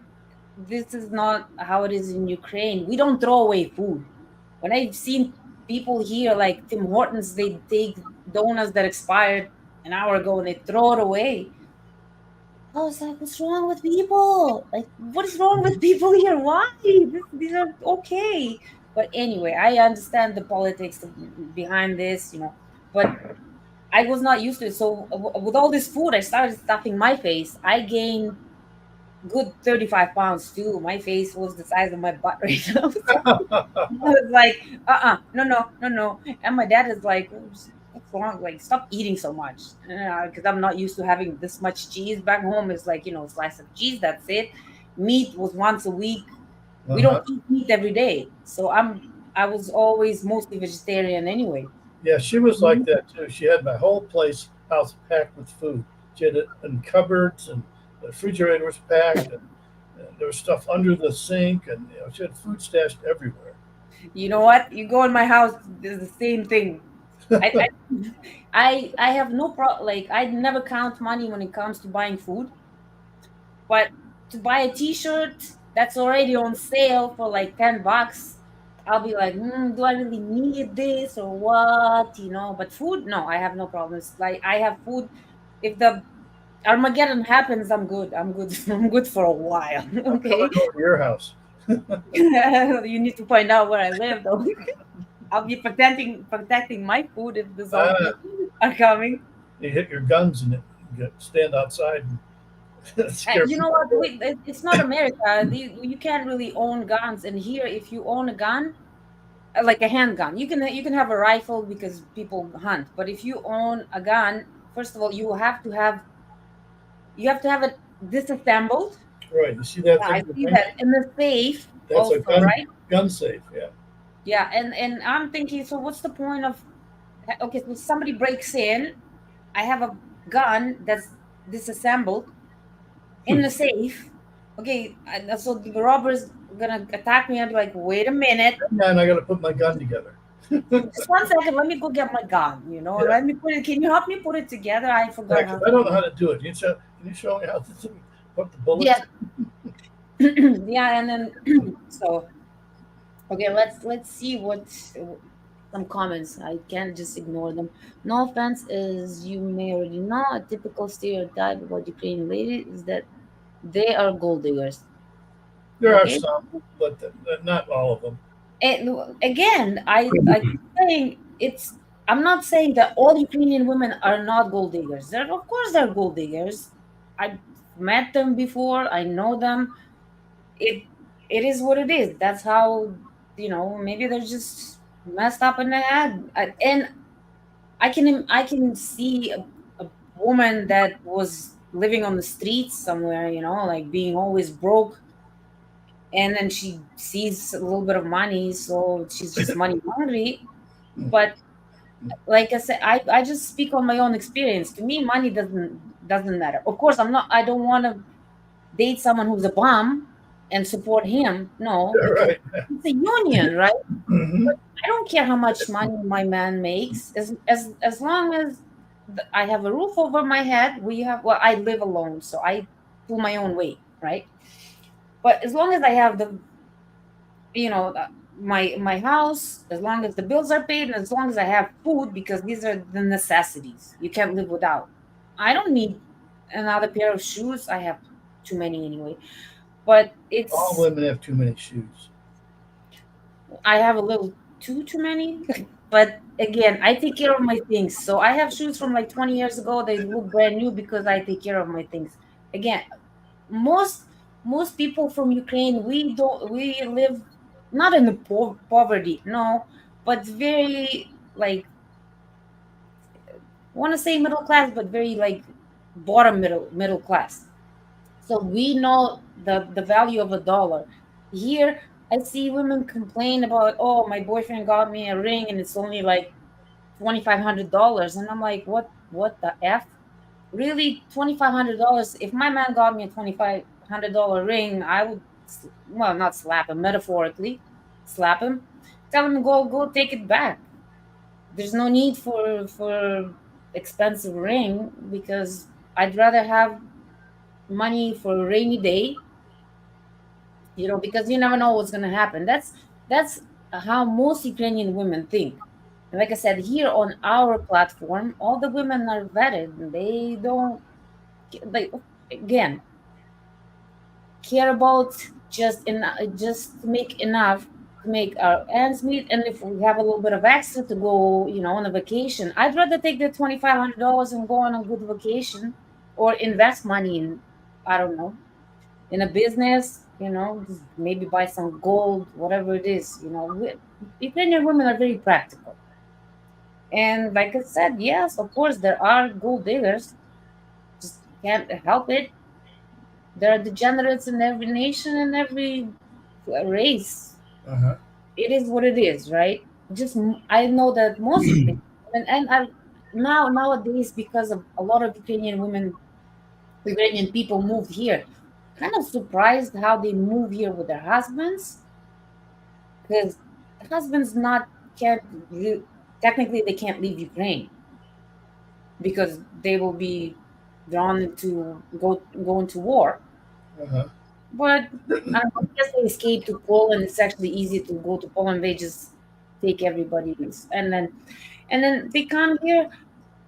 This is not how it is in Ukraine. We don't throw away food. When I've seen people here like Tim Hortons, they take donuts that expired an hour ago and they throw it away. I was like, what's wrong with people? Like, what is wrong with people here? Why? These are okay. But anyway, I understand the politics behind this. But I was not used to it. So with all this food, I started stuffing my face. I gained good 35 pounds too. My face was the size of my butt right now. I was like, no, no, no, no. And my dad is like, what's wrong? Like, stop eating so much. Because I'm not used to having this much cheese. Back home, it's like, a slice of cheese, that's it. Meat was once a week. We Uh-huh. don't eat meat every day. So I was always mostly vegetarian anyway. Yeah, she was like that too. She had my whole house packed with food. She had it in cupboards, and the refrigerator was packed, and there was stuff under the sink, and she had food stashed everywhere. You know what? You go in my house, there's the same thing. I I have no problem. Like, I never count money when it comes to buying food. But to buy a T-shirt that's already on sale for like $10, I'll be like, do I really need this or what? But food, no, I have no problems. Like, I have food. If the Armageddon happens, I'm good. I'm good. I'm good for a while. I'm Okay. coming over to your house. You need to find out where I live, though. I'll be protecting my food if the Ah, zombies are coming. you hit your guns and stand outside and scare You know people what? away. It's not America. You can't really own guns. And here, if you own a gun, like a handgun, you can have a rifle because people hunt. But if you own a gun, first of all, you have to have it disassembled. Right. You see that Yeah, thing I see behind that you? in the safe That's a also, right? gun safe. Yeah. Yeah, and I'm thinking, so what's the point of? Okay, so somebody breaks in. I have a gun that's disassembled in the safe. Okay, so the robber's gonna attack me. I'm like, wait a minute, And I got to put my gun together. just 1 second. Let me go get my gun. Yeah. Let me put it. Can you help me put it together? I Yeah, forgot how 'cause to I don't do know it. how to do it. Can you show me how to put the bullets? Yeah, yeah, and then so okay, let's see what some comments. I can't just ignore them. No offense, as you may already know, a typical stereotype about Ukrainian ladies is that they are gold diggers. There are Okay, some, but not all of them. and again, I keep saying it's. I'm not saying that all Ukrainian women are not gold diggers. Of course, they're gold diggers. I've met them before. I know them. It is what it is. That's how maybe they're just messed up in the head. And I can see a woman that was living on the streets somewhere, like being always broke, and then she sees a little bit of money, so she's just money hungry. But like I said, I just speak on my own experience. To me, money doesn't matter. Of course, I don't want to date someone who's a bum and support him. No, Yeah, because right. it's a union, right? Hmm. I don't care how much money my man makes, as long as I have a roof over my head. Well, I live alone, so I pull my own weight, right? But as long as I have my house, as long as the bills are paid, and as long as I have food, because these are the necessities you can't live without. I don't need another pair of shoes. I have too many anyway. But All it's women have too many shoes. I have a little too many, but again, I take care of my things. So I have shoes from like 20 years ago. They look brand new because I take care of my things. Again, most most people from Ukraine, we live not in the poverty, no, but very like want to say middle class, but very like bottom middle class. So we know the value of a dollar. Here, I see women complain about, oh, my boyfriend got me a ring and it's only like $2,500, and I'm like, what the f? Really, $2,500? If my man got me a $2,500 ring, I would, well, not slap him, metaphorically, slap him, tell him go take it back. There's no need for expensive ring because I'd rather have money for a rainy day, because you never know what's going to happen. That's how most Ukrainian women think. And like I said, here on our platform, all the women are vetted. They don't, like, again, care about just to make enough to make our ends meet. And if we have a little bit of extra to go, on a vacation, I'd rather take the $2,500 and go on a good vacation, or invest money in, I don't know, in a business, just maybe buy some gold, whatever it is. Ukrainian women are very practical. And like I said, yes, of course, there are gold diggers, just can't help it. There are degenerates in every nation and every race. Uh-huh. It is what it is, right? Just I know that most of it, and nowadays, because of a lot of Ukrainian people moved here, kind of surprised how they move here with their husbands, because the husbands not can't technically they can't leave Ukraine because they will be drawn to go into war. Uh-huh. But I guess they escaped to Poland. It's actually easy to go to Poland. They just take everybody's, and then they come here,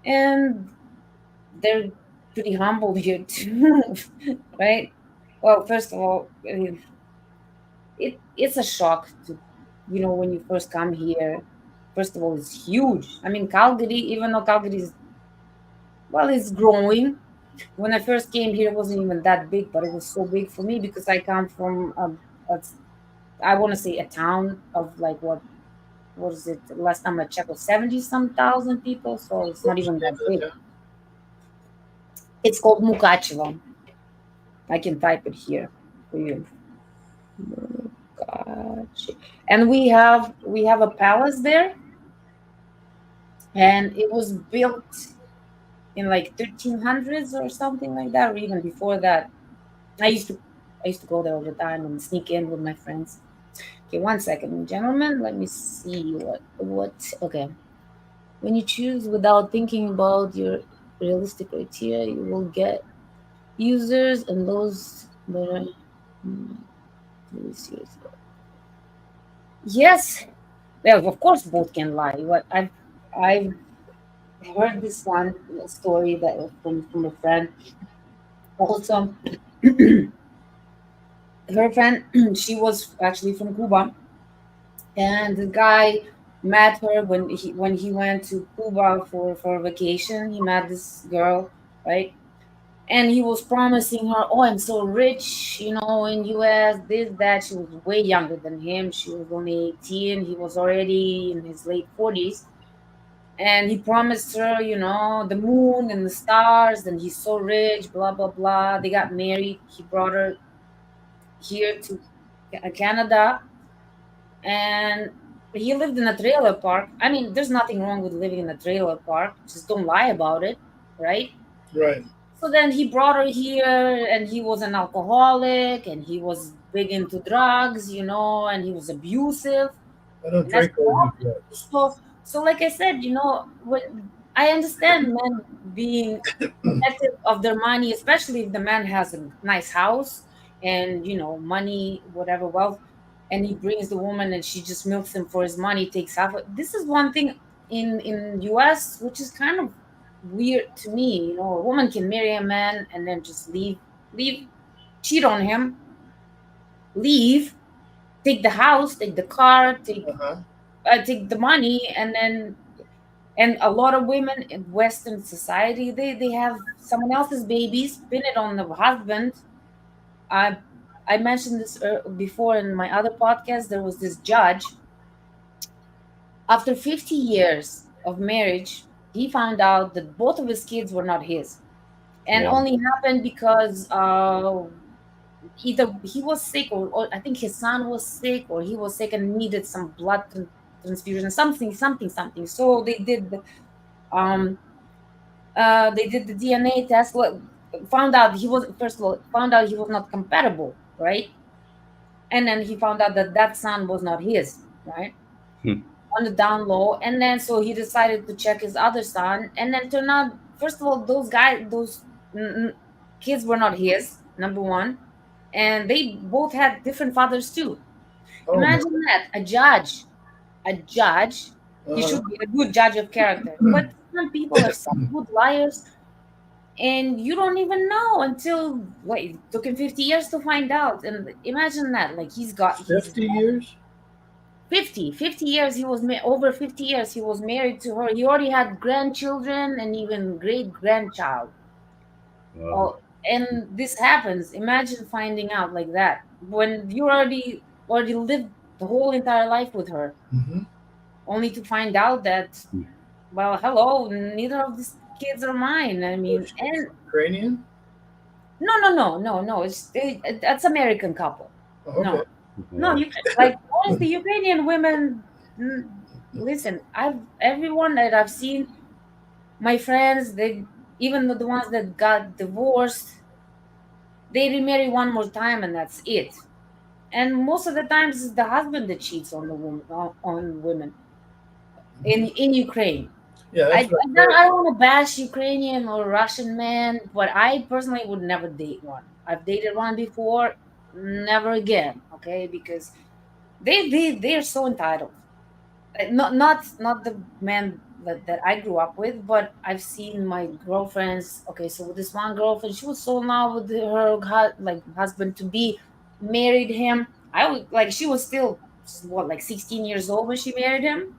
and they're pretty humble here too, right? Well, first of all, I mean, it's a shock to, when you first come here. First of all, it's huge. I mean, Calgary, even though Calgary is, well, it's growing. When I first came here, it wasn't even that big, but it was so big for me because I come from I want to say a town of like what is it? Last time I checked was 70 some thousand people, so it's not even that big. Yeah. It's called Mukachevo. I can type it here for you. Mukachevo. And we have a palace there, and it was built in like 1300s or something like that, or even before that. I used to go there all the time and sneak in with my friends. Okay, one second, gentlemen. Let me see what. Okay, when you choose without thinking about your realistic criteria, you will get users and those that are really serious. Yes, well, of course, both can lie. What I've heard this one story that was from a friend. Also, her friend, she was actually from Cuba, and the guy met her when he went to Cuba for a vacation. He met this girl, right? And he was promising her, oh, I'm so rich, in US, this, that. She was way younger than him. She was only 18. He was already in his late 40s. And he promised her, the moon and the stars, and he's so rich, blah, blah, blah. They got married. He brought her here to Canada, and he lived in a trailer park. I mean, there's nothing wrong with living in a trailer park. Just don't lie about it, right? Right. So then he brought her here, and he was an alcoholic, and he was big into drugs, and he was abusive. I don't And that's drink or do drugs. so like I said, what I understand men being protective of their money, especially if the man has a nice house and money, whatever wealth, and he brings the woman and she just milks him for his money, takes half. This is one thing in US, which is kind of weird to me. A woman can marry a man and then just leave, cheat on him, leave, take the house, take the car, take Uh-huh. take the money, and a lot of women in Western society, they have someone else's babies, pin it on the husband. I mentioned this before in my other podcast. There was this judge. After 50 years of marriage, he found out that both of his kids were not his, and Wow. only happened because either he was sick, or I think his son was sick, or he was sick and needed some blood transfusion, something. So um they did the DNA test. Found out he was, first of all, found out he was not compatible, right? And then he found out that that son was not his, right? Hmm. On the down low. And then so he decided to check his other son, and then turned out, first of all, those kids were not his, number one, and they both had different fathers too. Oh my. Imagine that, a judge. He Uh, should be a good judge of character, but some people are such good liars, and you don't even know until, wait, it took him 50 years to find out. And imagine that, like he's 50 years? 50 years, over 50 years he was married to her. He already had grandchildren and even great grandchild. Wow. Oh, and this happens. Imagine finding out like that when you already lived the whole entire life with her, Mm-hmm. only to find out that, well, hello, neither of these kids are mine. I mean, and Ukrainian? no. That's American couple. Oh, okay. No, no, you like, honestly, Ukrainian women. Listen, everyone that I've seen, my friends, they, even the ones that got divorced, they remarry one more time and that's it. And most of the times it's the husband that cheats on the woman, on women in Ukraine. Yeah, I, that's what I I don't, heard. I don't want to bash Ukrainian or Russian men, but I personally would never date one. I've dated one before, never again. Okay, because they're so entitled. Not the men that I grew up with, but I've seen my girlfriends. Okay, so with this one girlfriend, she was so in love with her like husband to be, married him. I was like, she was still, what, like 16 years old when she married him,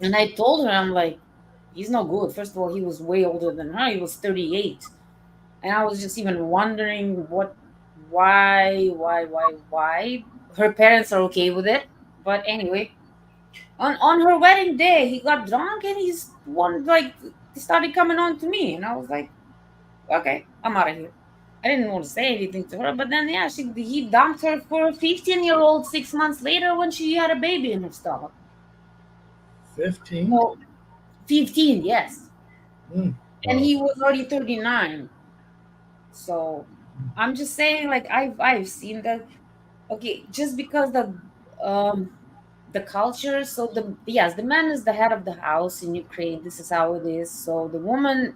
and I told her, I'm like, he's no good. First of all, he was way older than her. He was 38, and I was just even wondering why her parents are okay with it. But anyway, on her wedding day, he got drunk and he started coming on to me, and I was like, okay, I'm out of here. I didn't want to say anything to her, but then yeah, he dumped her for a 15-year-old 6 months later when she had a baby in her stomach. 15? So 15, yes, Mm. and he was already 39. So I'm just saying, like, I've seen that. Okay, just because um the culture. So the man is the head of the house in Ukraine. This is how it is. So the woman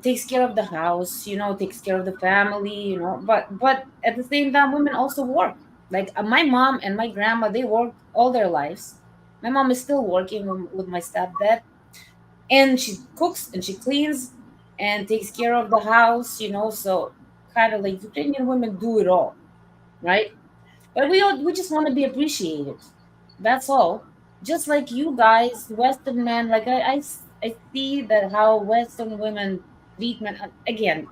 takes care of the house, takes care of the family, But at the same time, women also work. Like my mom and my grandma, they worked all their lives. My mom is still working with my stepdad, and she cooks and she cleans and takes care of the house. So kind of like Ukrainian women do it all, right? But we just want to be appreciated. That's all. Just like you guys, Western men, like I see that how Western women treat men. Again,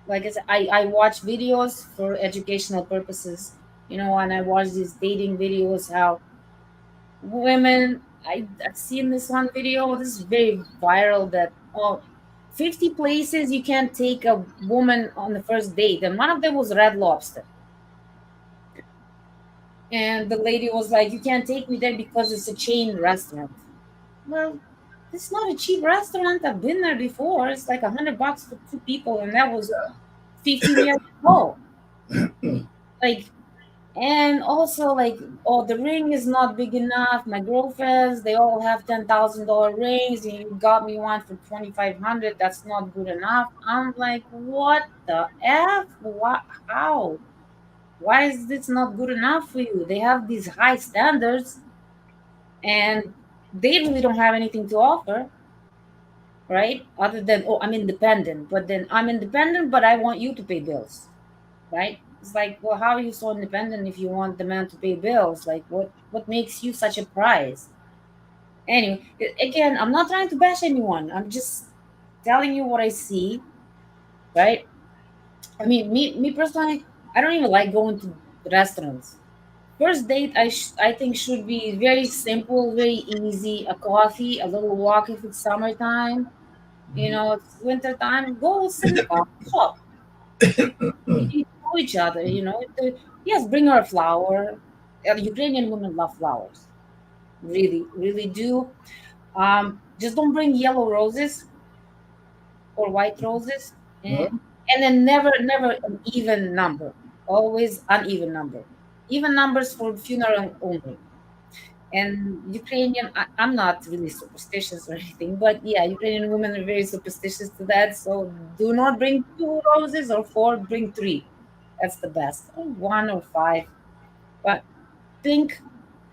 like I said, I watch videos for educational purposes, and I watch these dating videos, how women, I've seen this one video, this is very viral, that 50 places you can take a woman on the first date, and one of them was Red Lobster. And the lady was like, "You can't take me there because it's a chain restaurant." Well, it's not a cheap restaurant. I've been there before. It's like $100 for two people, and that was 15 years ago. Like, and also like, oh, the ring is not big enough. My girlfriends, they all have $10,000 rings, and you got me one for 2,500. That's not good enough. I'm like, what the f? What? How? Why is this not good enough for you? They have these high standards, and they really don't have anything to offer, right? Other than, oh, I'm independent, but then I'm independent, but I want you to pay bills, right? It's like, well, how are you so independent if you want the man to pay bills? Like, what makes you such a prize? Anyway, again, I'm not trying to bash anyone. I'm just telling you what I see, right? I mean, me personally, I don't even like going to restaurants. First date, I think should be very simple, very easy. A coffee, a little walk if it's summertime. You know, it's winter time. Go sit in the coffee shop. You know each other. You know, yes, bring her a flower. Ukrainian women love flowers, really, really do. Just don't bring yellow roses or white roses, Huh? and then never an even number. Always uneven number. Even numbers for funeral only. And Ukrainian, I'm not really superstitious or anything, but yeah, Ukrainian women are very superstitious to that. So do not bring two roses or four, bring three. That's the best. Or one or five. But pink,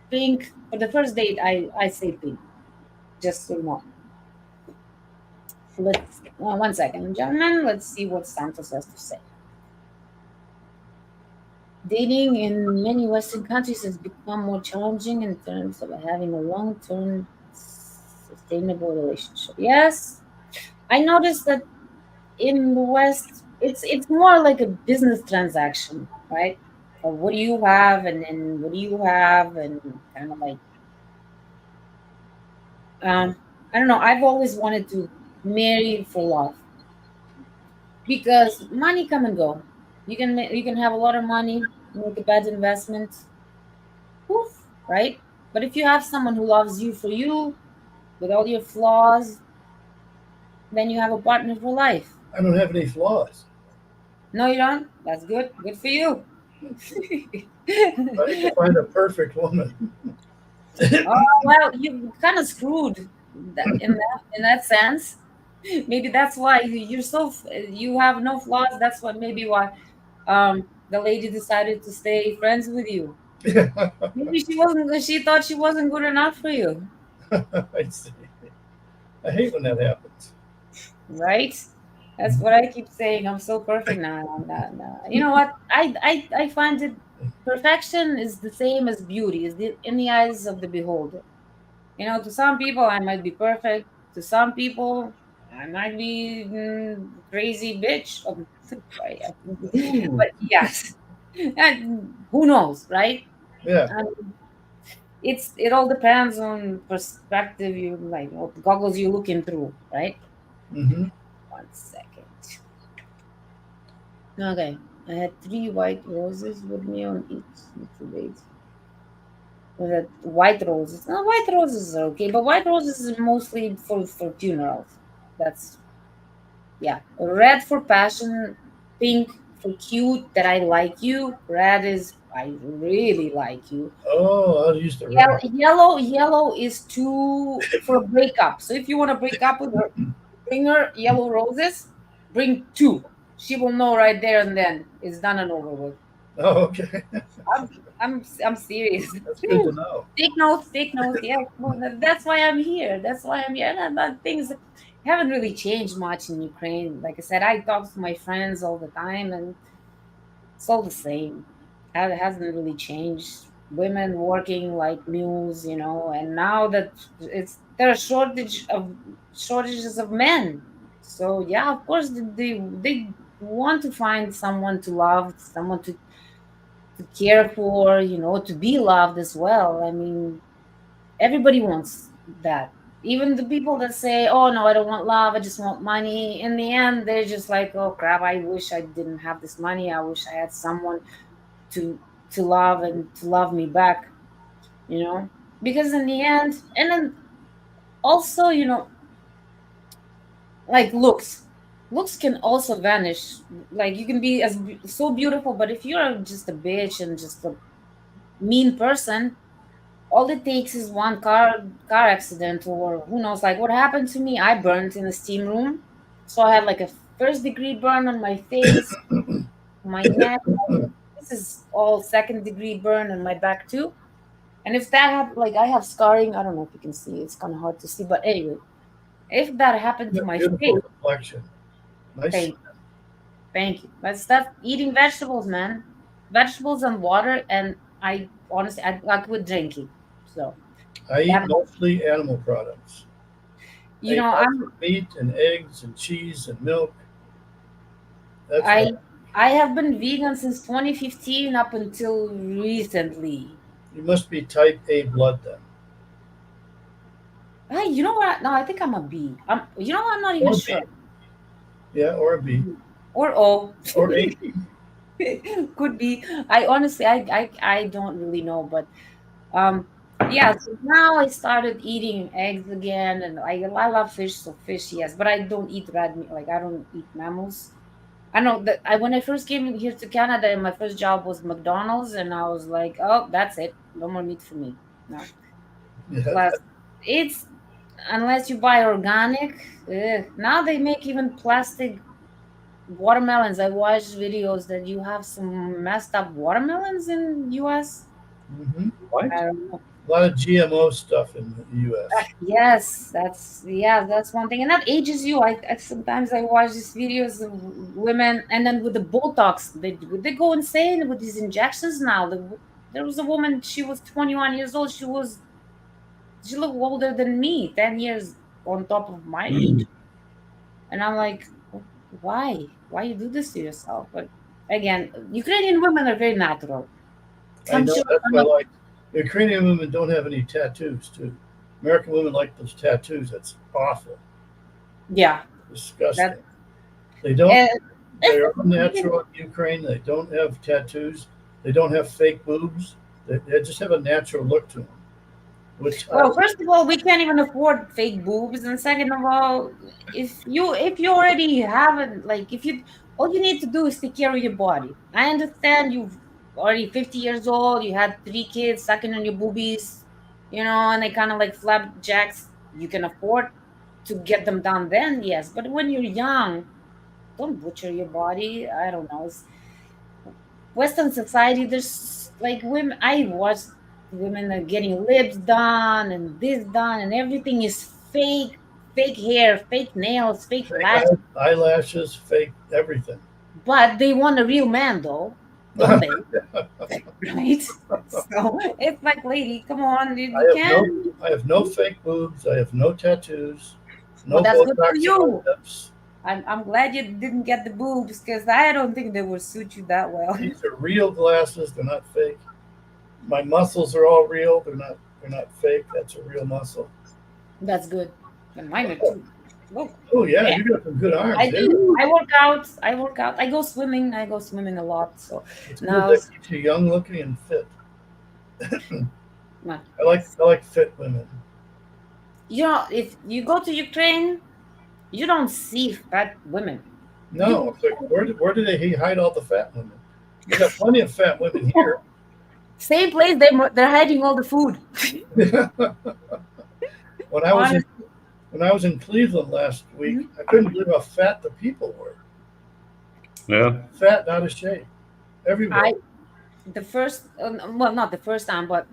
pink for the first date, I say pink. Just so you know. Let's one second, gentlemen. Let's see what Santos has to say. Dating in many Western countries has become more challenging in terms of having a long-term, sustainable relationship. Yes, I noticed that in the West, it's more like a business transaction, right? Or what do you have, and then what do you have, and kind of like, I don't know. I've always wanted to marry for love because money come and go. You can have a lot of money, make a bad investment, poof, right? But if you have someone who loves you for you with all your flaws, then you have a partner for life. I don't have any flaws. No, you don't. That's good. Good for you. I need to find a perfect woman. Oh well, you kind of screwed in that sense. Maybe that's why you have no flaws. That's what maybe why the lady decided to stay friends with you. Maybe she wasn't. She thought she wasn't good enough for you, I see. I hate when that happens. right? That's what I keep saying. I'm so perfect now. No, no. You know what? I find it perfection is the same as beauty. Is in the eyes of the beholder. You know, to some people I might be perfect. To some people I might be crazy bitch. Sorry, Ooh, but yes, and who knows, right? yeah. Um, it all depends on perspective. You like what goggles you're looking through, right? Mm-hmm. One second. Okay, I had three white roses with me on each date. With the white roses. No, white roses are okay, but white roses is mostly for funerals. That's yeah. Red for passion, pink for cute that I like you. Red is I really like you. Oh, I'll use the red. Yellow is too for a breakup. So if you want to break up with her, bring her yellow roses. Bring two. She will know right there and then it's done and over with. Oh, okay. I'm I'm serious. That's good to know. Take notes, take notes. Yeah, well, that's why I'm here. That's why I'm here. And things haven't really changed much in Ukraine. Like I said, I talk to my friends all the time, and it's all the same. It hasn't really changed. Women working like mules, you know, and now that there are shortages of men. So yeah, of course they want to find someone to love, someone to care for, you know, to be loved as well. I mean, everybody wants that. Even the people that say, "Oh no, I don't want love. I just want money." In the end, they're just like, "Oh crap! I wish I didn't have this money. I wish I had someone to love and to love me back." You know, because in the end, and then also, you know, like looks can also vanish. Like you can be so beautiful, but if you're just a bitch and just a mean person, all it takes is one car accident or who knows, like what happened to me. I burned in a steam room, so I had like a first degree burn on my face, my neck. This is all second degree burn on my back too. And if that happened, like I have scarring, I don't know if you can see, it's kind of hard to see, but anyway, if that happened You to have my beautiful face, complexion. Nice. thank, thank you, but start eating vegetables, man. vegetables and water, and I honestly I quit drinking. So I eat that, mostly animal products. I eat mostly I'm meat and eggs and cheese and milk. That's what I I have been vegan since 2015 up until recently. you must be type A blood then. Hey, you know what? No, I think I'm a B. I'm not even Or sure. B. Yeah, or a B. Or O. Or A. Could be. I honestly, I don't really know, but um, yeah. So now I started eating eggs again, and I love fish, so fish, yes. But I don't eat red meat. Like I don't eat mammals. I know that I when I first came here to Canada, my first job was McDonald's, and I was like, oh, that's it, no more meat for me. No. Yeah, Plus, it's unless you buy organic. Now they make even plastic watermelons. I watched videos that you have some messed up watermelons in US. hmm What? I don't know. a lot of GMO stuff in the U.S. Yes, that's one thing, and that ages you. I sometimes I watch these videos of women, and then with the Botox, they go insane with these injections now. There was a woman. She was 21 years old. She looked older than me, 10 years on top of my age, and I'm like, why you do this to yourself? But again, Ukrainian women are very natural. I I'm know sure that's some why I of, like Ukrainian women don't have any tattoos too. American women like those tattoos. That's awful, yeah, that disgusting. They don't. uh, They it's are unnatural in Ukraine. They don't have tattoos. They don't have fake boobs. They just have a natural look to them, which I well, first of all, we can't even afford fake boobs, and second of all, if you already have it, like if you all you need to do is take care of your body. I understand you've already 50 years old, you had 3 kids sucking on your boobies, and they kind of like flapjacks. You can afford to get them done then, yes, but when you're young, don't butcher your body. I don't know. Western society, there's like women. I watch women are getting lips done and this done, and everything is fake, fake hair, fake nails, fake fake lashes. eyelashes, fake everything. But they want a real man, though, don't they? Right? So it's like, lady, come on, you can. I have no fake boobs. I have no tattoos. Well, No that's good for Botox in my you. lips. I'm glad you didn't get the boobs because I don't think they would suit you that well. These are real glasses. They're not fake. My muscles are all real. They're not fake. That's a real muscle. That's good. And mine are too. Look. Oh yeah, you got some good arms, I dude. do. I work out. I work out. I go swimming. I go swimming a lot. So It's good. now, That keeps you young looking and fit. uh, I like fit women. if you go to Ukraine, you don't see fat women. No, You it's like where do they hide all the fat women? We got plenty of fat women here. same place they're hiding all the food. when I was in Honestly, when I was in Cleveland last week, mhm. I couldn't believe how fat the people were. Yeah. Fat, and out of shape, everywhere. I the first well, not the first time, but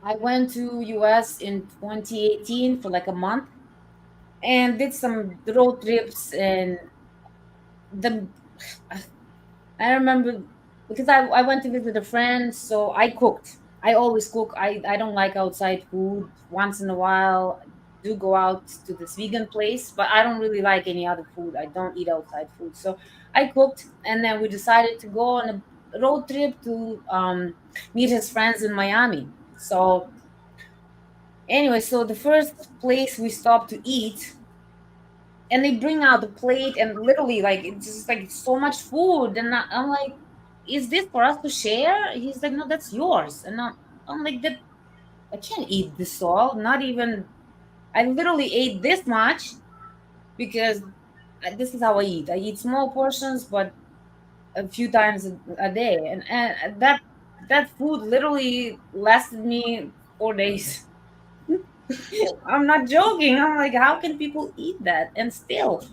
I went to US in 2018 for like a month and did some road trips, and the I remember because I went to visit a friend, so I cooked. I always cook. I don't like outside food. Once in a while, I do go out to this vegan place, but I don't really like any other food. I don't eat outside food. So I cooked, and then we decided to go on a road trip to meet his friends in Miami. So anyway, so the first place we stopped to eat, and they bring out the plate, and literally like it's just like so much food, and I'm like, is this for us to share? He's like, no, that's yours. And I'm like, that I can't eat this all, not even. I literally ate this much because this is how I eat small portions, but a few times a day, and that food literally lasted me 4 days. I'm not joking. I'm like, how can people eat that and still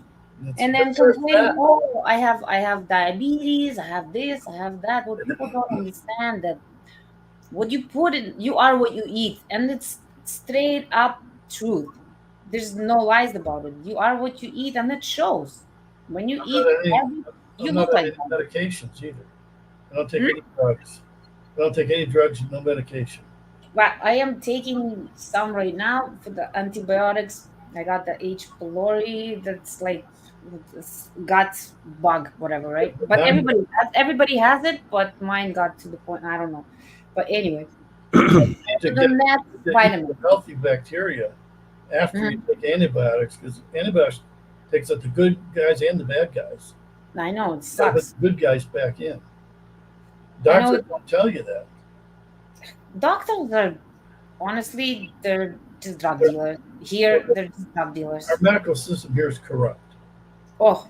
It's and then because they're complain, fat. oh, I have diabetes, I have this, I have that. What people don't understand that what you put in, you are what you eat, and it's straight up truth. There's no lies about it. You are what you eat, and it shows. When you I'm not eat on any. healthy, you I'm not look on like any that. medications either. I don't take any drugs. I don't take any drugs, no medication. But I am taking some right now for the antibiotics. I got the H. pylori. That's like this gut bug, whatever, right? But I'm everybody has it, but mine got to the point. I don't know. But anyway, to other get than that, to eat vitamin. the healthy bacteria after you Mhm. take antibiotics, because antibiotics takes out the good guys and the bad guys. I know it Gotta put sucks. the good guys back in. I know Doctors don't tell you that. doctors are honestly they're just drug dealers. Here, they're just drug Our dealers. medical system here is corrupt. Oh,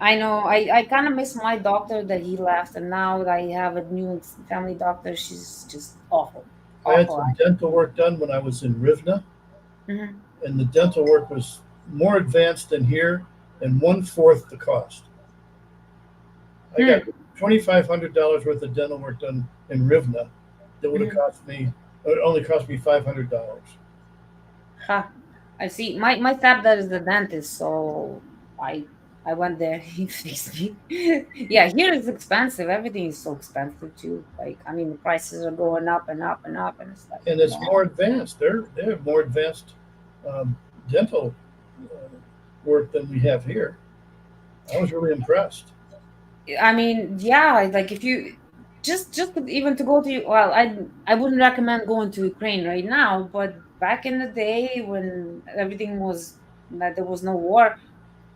I know. I kind of miss my doctor that he left, and now I have a new family doctor. She's just awful, I had awful. some dental work done when I was in Rivna, Mhm. and the dental work was more advanced than here and 1/4 the cost. I got Hmm. $2,500 worth of dental work done in Rivna that would have Mhm. cost me, it only cost me $500. Ha. I see. My stepdad is the dentist, so I went there. He fixed me. Yeah, here it's expensive. Everything is so expensive too. Like I mean, the prices are going up and up and up, and it's like, And it's man. more advanced. They have more advanced um, dental work than we have here. I was really impressed. I mean, yeah, like if you just even to go to well, I wouldn't recommend going to Ukraine right now, but back in the day when everything was that there was no war,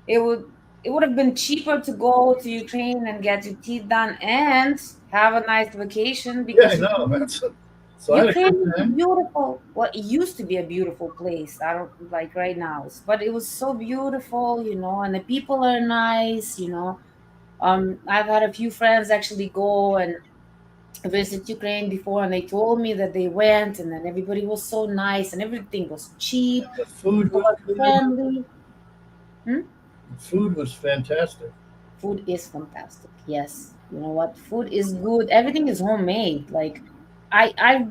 it would it would have been cheaper to go to Ukraine and get your teeth done and have a nice vacation Yeah, I because know. That's so I had a Ukraine good is time. beautiful. Well, it used to be a beautiful place. I don't like right now, but it was so beautiful, and the people are nice. I've had a few friends actually go and visit Ukraine before, and they told me that they went, and then everybody was so nice, and everything was cheap. The food People was are good. friendly. Hmm? The food was fantastic. Food is fantastic. Yes, you know what? Food is good. Everything is homemade. Like, I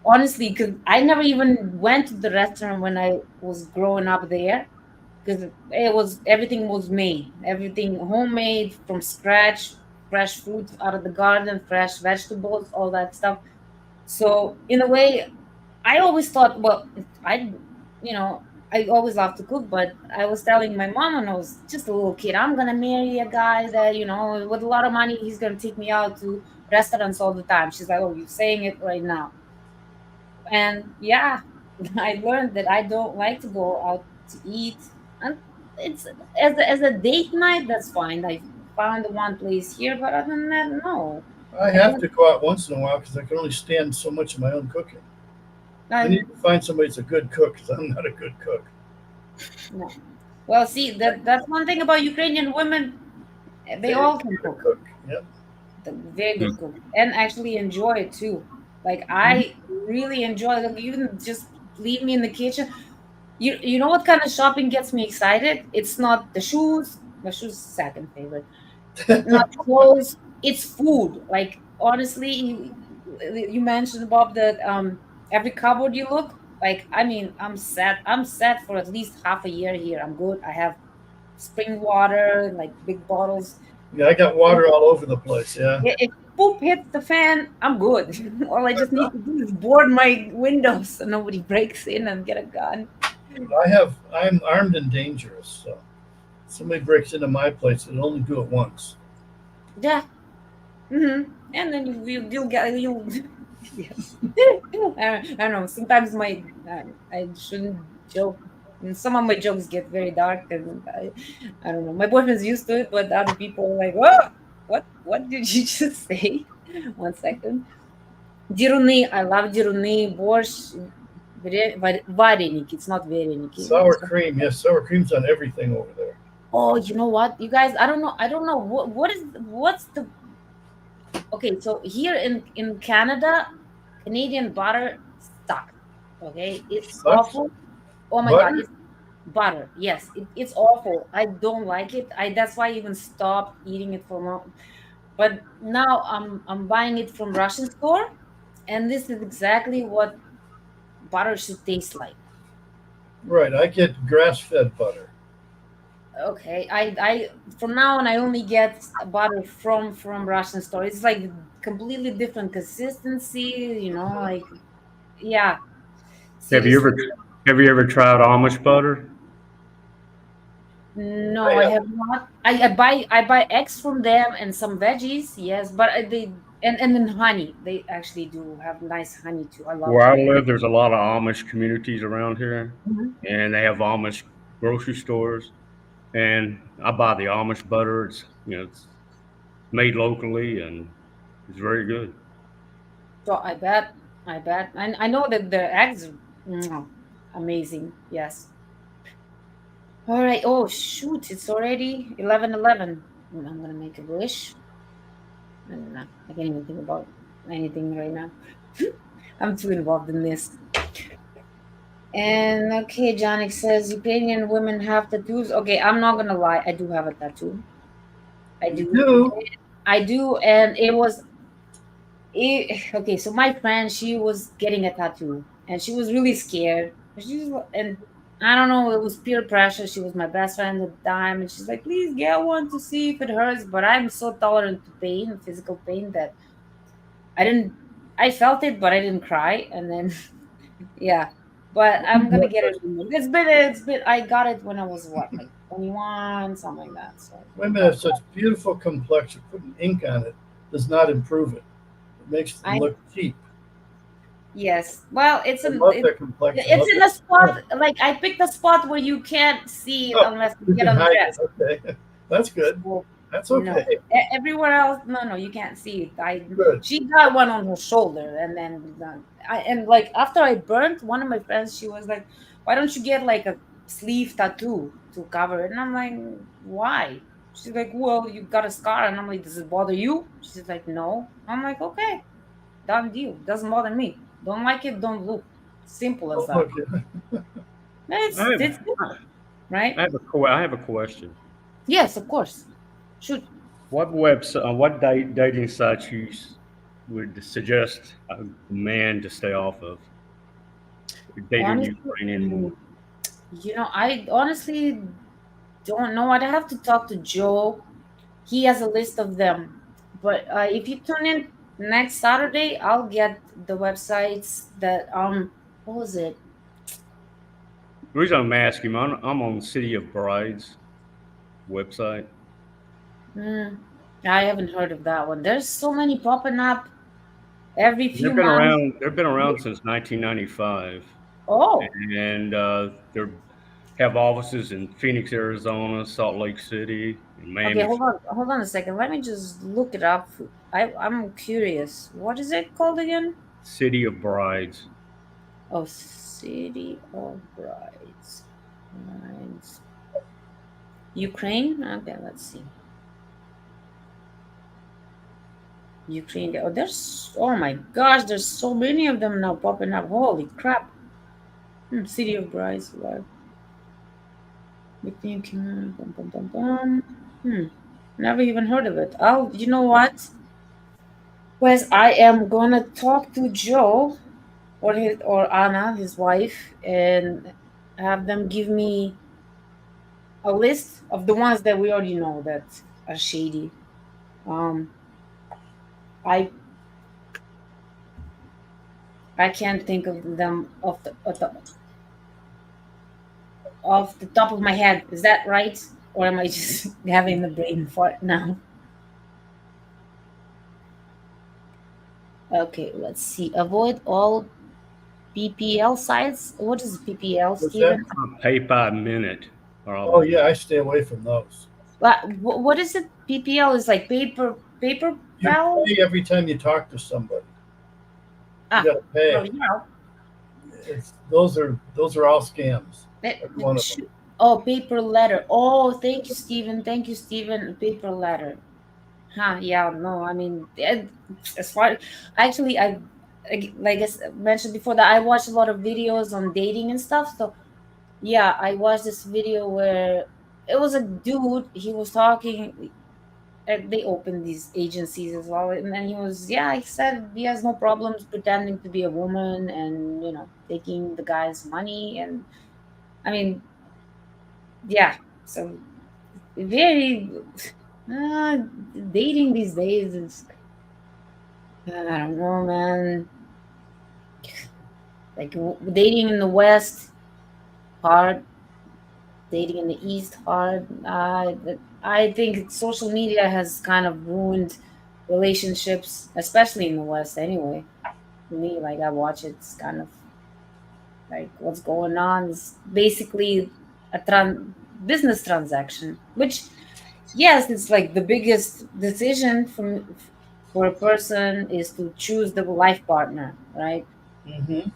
honestly, because I never even went to the restaurant when I was growing up there because everything was made, everything homemade from scratch, fresh fruit out of the garden, fresh vegetables, all that stuff. So in a way, I always thought, well, you know, I always loved to cook, but I was telling my mom when I was just a little kid, I'm gonna marry a guy that, with a lot of money, he's gonna take me out to restaurants all the time. She's like, oh, you're saying it right now. And yeah, I learned that I don't like to go out to eat. And it's as a date night, that's fine. I found one place here, but other than that, no. I I have don't to go out once in a while because I can only stand so much of my own cooking. I I need to find somebody that's a good cook because I'm not a good cook. no. Well, see, that's one thing about Ukrainian women. They Very all can good cook. cook. Yep. They're very good cook and actually enjoy it too. Like I really enjoy it. Like, even just leave me in the kitchen. You know what kind of shopping gets me excited? It's not the shoes. My shoes second favorite. Not clothes. It's food. Like honestly, you mentioned Bob that every cupboard you look like. I mean, I'm set. I'm set for at least half a year here. I'm good. I have spring water, like big bottles. Yeah, I got water all over the place. Yeah. If poop hits the fan, I'm good. All I just need to do is board my windows so nobody breaks in and get a gun. I'm armed and dangerous. So somebody breaks into my place, it'll only do it once. Yeah. And then you'll get you. Yeah. I don't know. Sometimes I shouldn't joke. And some of my jokes get very dark, and I don't know. My boyfriend's used to it, but other people are like, "Whoa, what did you just say?" One second. Diruny, I love diruny, borscht, вареники. It's not вареники. Sour cream. Yes, sour cream's on everything over there. Oh, you know what, you guys? I don't know. I don't know what's the okay. So here in Canada, Canadian butter sucks. Okay, it's Sucks. awful. Oh my god, Butter? it's butter. Yes, it's awful. I don't like it. I That's why I even stopped eating it for long. But now I'm buying it from Russian store, and this is exactly what butter should taste like. Right. I get grass fed butter. Okay, I from now on I only get butter from Russian store. It's like completely different consistency, like yeah. Have you Seriously. ever have you ever tried Amish butter? No, I have not. I buy eggs from them and some veggies, yes, but they and then honey. They actually do have nice honey too. I love Where I honey. live, there's a lot of Amish communities around here, Mhm. and they have Amish grocery stores. And I buy the Amish butter. It's made locally and it's very good. So I bet. I know that the eggs are amazing. Yes. All right. Oh shoot! It's already 11:11. I'm gonna make a wish. And I can't even think about anything right now. I'm too involved in this. And okay, Janik says Ukrainian women have tattoos. Okay, I'm not gonna lie, I do have a tattoo. I You do. do. I do, and okay. So my friend, she was getting a tattoo, and she was really scared. And I don't know, it was peer pressure. She was my best friend at the time, and she's like, "Please get one to see if it hurts." But I'm so tolerant to pain, physical pain, that I didn't. I felt it, but I didn't cry. And then yeah, but I'm Women gonna have get it such, removed. It's been. I got it when I was what, like 21, something like that. So women but have such beautiful complexion. Putting ink on it does not improve it. It makes them I look cheap. yes. Well, I love their complexion. I love it's in their a spot. skin. Like I picked a spot where you can't see it Oh, unless you you get can hide it. undressed. Okay, that's good. So That's no, okay. everywhere else, no, you can't see it. Good. She got one on her shoulder, and then and like after I burnt, one of my friends, she was like, "Why don't you get like a sleeve tattoo to cover it?" And I'm like, "Why?" She's like, "Well, you got a scar," and I'm like, "Does it bother you?" She's like, "No." I'm like, "Okay, done deal. Doesn't bother me. Don't like it, don't look. Simple as Oh, that. okay. I have It's simple, right?" I have a question. Yes, of course. Shoot. What dating sites would suggest a man to stay off of? Dating Honestly, Ukrainian woman. I honestly don't know. I'd have to talk to Joe. He has a list of them. But if you tune in next Saturday, I'll get the websites that what was it? The reason I'm asking, I'm on City of Brides website. Mm, I haven't heard of that one. There's so many popping up every few They've been months. around. They've been around since 1995, Oh, and they have offices in Phoenix, Arizona, Salt Lake City, and okay. Miami. Hold on a second. Let me just look it up. I'm curious. What is it called again? City of Brides. Oh, City of Brides. Brides. Ukraine? Okay, let's see. Ukraine. Oh, oh my gosh, there's so many of them now popping up. Holy crap. City of Brides. What? We think, bum, bum, bum, bum. Never even heard of it. Oh, you know what? Wes, I am gonna talk to Joe or Anna, his wife, and have them give me a list of the ones that we already know that are shady. Um, I I can't think of them off the top of my head. Is that right? Or am I just having the brain fart now? Okay, let's see. Avoid all PPL sites. What is PPL, What's that? Steven? Pay by minute. Oh yeah, I stay away from those. What is it? PPL is like paper You pal? pay every time you talk to somebody. You Ah, got to well, pay. yeah. Those are all scams. Every one of them. Oh, paper letter. Oh, thank you, Steven. Thank you, Steven. Paper letter. Huh, yeah, no, I mean, as far actually, like mentioned before that I watched a lot of videos on dating and stuff. So yeah, I watched this video where it was a dude. He was talking. They opened these agencies as well, and then he said he has no problems pretending to be a woman and taking the guy's money. And I mean, yeah, so very dating these days is, I don't know, man. Like dating in the West, hard. Dating in the East, hard. I think social media has kind of ruined relationships, especially in the West. Anyway, for me, like I watch it, it's kind of like what's going on is basically a business transaction, which yes, it's like the biggest decision for a person is to choose the life partner, right? Mm-hmm.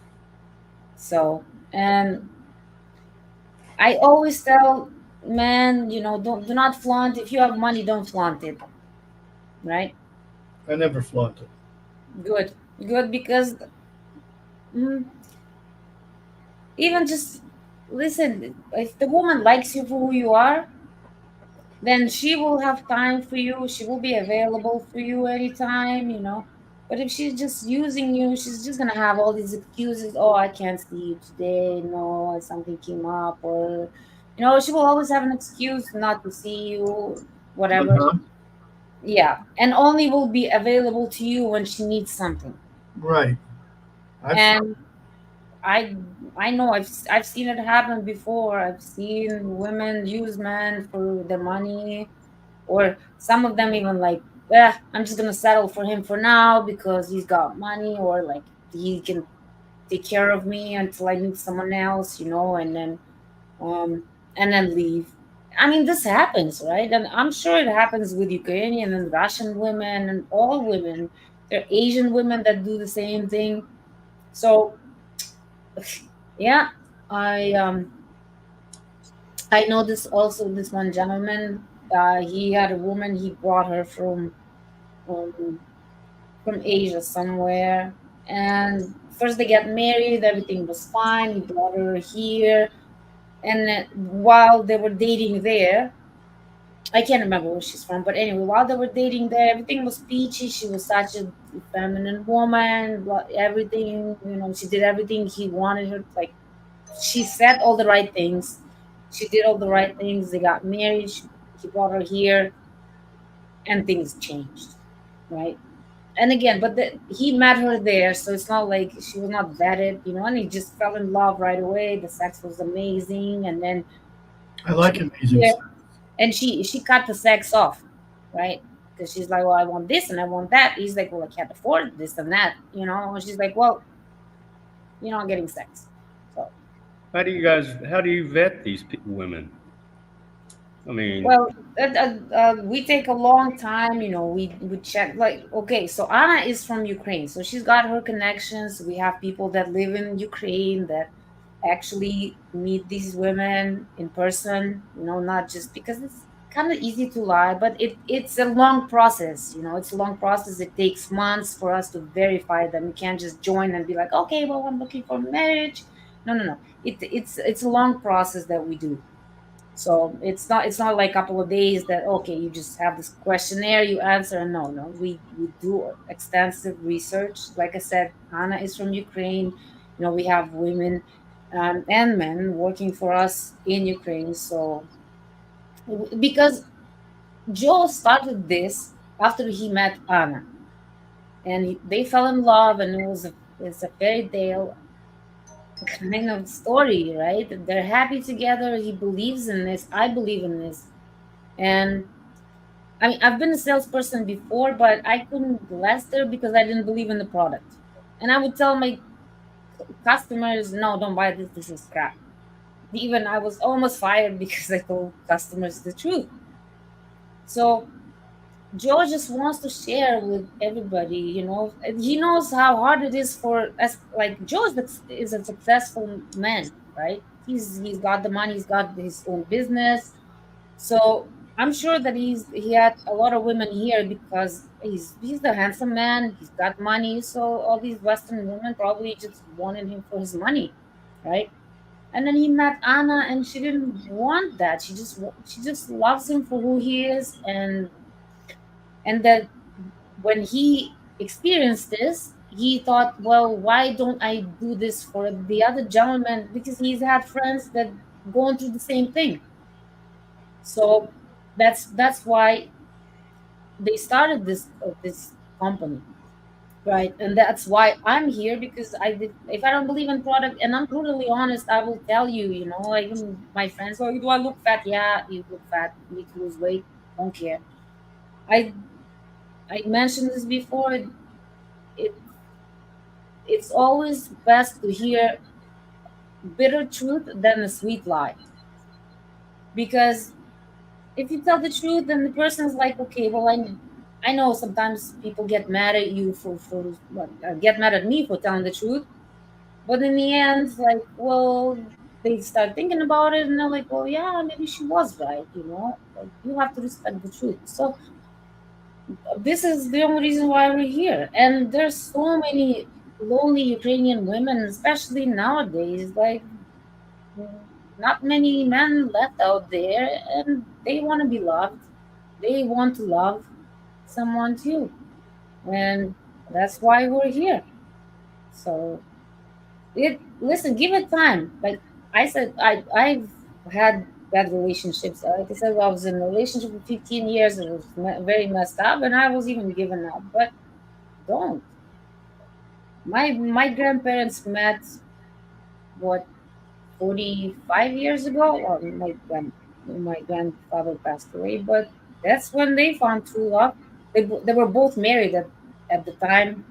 So, and I always tell men, don't do not flaunt. If you have money, don't flaunt it, right? I never flaunt it. Good, good, because mm, even just listen. If the woman likes you for who you are, then she will have time for you. She will be available for you anytime. But if she's just using you, she's just gonna have all these excuses. Oh, I can't see you today. No, something came up, or she will always have an excuse not to see you, whatever. Uh-huh. Yeah, and only will be available to you when she needs something. Right. I've And I I know I've seen it happen before. I've seen women use men for their money, or some of them even like, I'm just gonna settle for him for now because he's got money, or like he can take care of me until I meet someone else, um and then leave. I mean, this happens, right? And I'm sure it happens with Ukrainian and Russian women and all women. There are Asian women that do the same thing. So yeah, I um I know this also, this one gentleman. He had a woman. He brought her um, from Asia somewhere. And first they got married, everything was fine. He brought her here. And then while they were dating there, I can't remember where she's from, but anyway, while they were dating there, everything was peachy. She was such a feminine woman, everything, she did everything he wanted her. Like, she said all the right things. She did all the right things. They got married. He brought her here, and things changed, right? And again, but he met her there, so it's not like she was not vetted, and he just fell in love right away. The sex was amazing, and then I she like was amazing here, sex. and she cut the sex off, right? Because she's like, well, I want this and I want that. He's like, well, I can't afford this and that. And she's like, well, you're not getting sex. So, How do you vet these women? I mean, well, we take a long time. We check, like, okay, so Anna is from Ukraine, so she's got her connections. We have people that live in Ukraine that actually meet these women in person. Not just because it's kind of easy to lie, but it's a long process. It's a long process. It takes months for us to verify them. You can't just join and be like, okay, well, I'm looking for marriage. No, no, no. It's a long process that we do. So it's not like a couple of days that, okay, you just have this questionnaire, you answer. No, no, we do extensive research. Like I said, Anna is from Ukraine. We have women and men working for us in Ukraine. So because Joe started this after he met Anna, and they fell in love, and it's a fairy tale kind of story, right? They're happy together. He believes in this. I believe in this. And I mean, I've been a salesperson before, but I couldn't last there because I didn't believe in the product. And I would tell my customers, no, don't buy this. This is crap. Even I was almost fired because I told customers the truth. So Joe just wants to share with everybody. And he knows how hard it is for us. Like Joe is a successful man, right? He's got the money. He's got his own business. So I'm sure that he had a lot of women here because he's the handsome man. He's got money. So all these Western women probably just wanted him for his money, right? And then he met Anna, and she didn't want that. She just loves him for who he is, and that when he experienced this, he thought, well, why don't I do this for the other gentleman? Because he's had friends that going through the same thing. So that's why they started this company, right? And that's why I'm here, because if I don't believe in product, and I'm brutally honest, I will tell you, like, my friends, oh, do I look fat? Yeah, you look fat. You need to lose weight. Don't care. I I mentioned this before. It it's always best to hear bitter truth than a sweet lie, because if you tell the truth, then the person's like, okay, well, I know sometimes people get mad at you for what, get mad at me for telling the truth, but in the end, like, well, they start thinking about it and they're like, well, yeah, maybe she was right, like, you have to respect the truth. So this is the only reason why we're here, and there's so many lonely Ukrainian women, especially nowadays, like, not many men left out there, and they want to be loved. They want to love someone too. And that's why we're here. So listen, give it time. Like I said, I've had bad relationships. Like I said, I was in a relationship for 15 years. It was very messed up, and I was even given up. But don't. My grandparents met, what, 45 years ago. Well, my grandfather passed away, but that's when they found true love. They were both married at the time.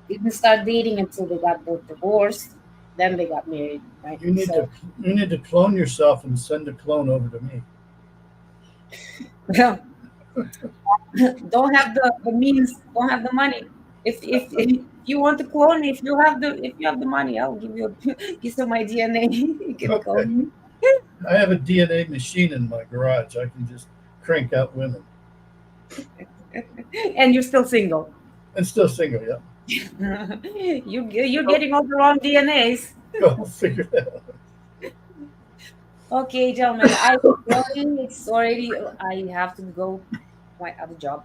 Didn't start dating until they got both divorced. Then they got married, right? You need So, to clone yourself and send a clone over to me. well, don't have the means, don't have the money. If you want to clone me, if you have the money, I'll give you piece of my DNA. You can Okay. clone me. I have a DNA machine in my garage. I can just crank out women. And you're still single. And still single, yeah. You're getting all the wrong DNAs. Go figure that out. Okay, gentlemen, I'm going. It's already. I have to go to my other job.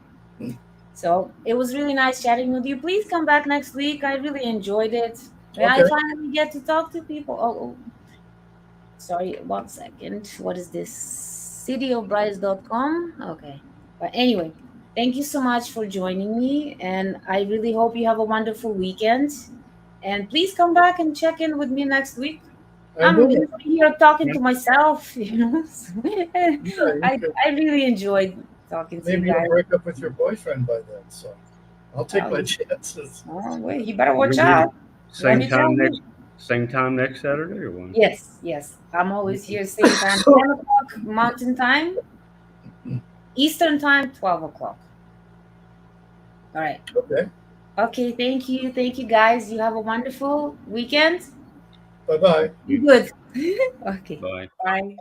So it was really nice chatting with you. Please come back next week. I really enjoyed it. And I Okay. finally get to talk to people. Oh, sorry, 1 second. What is this? cityofbrides.com. Okay. But anyway, thank you so much for joining me. And I really hope you have a wonderful weekend. And please come back and check in with me next week. I'm will. usually here talking to myself, Yeah, I really enjoyed talking to maybe you guys. you'll break up with your boyfriend by then. So I'll take my chances. Oh, wait, you better watch Maybe out. Let Same me tell time you. next Saturday or one? Yes. I'm always here, same time, 10 o'clock Mountain Time, Eastern Time, 12 o'clock. All right. Okay. Okay, thank you. Thank you, guys. You have a wonderful weekend. Bye-bye. Be good. Okay. Bye. Bye.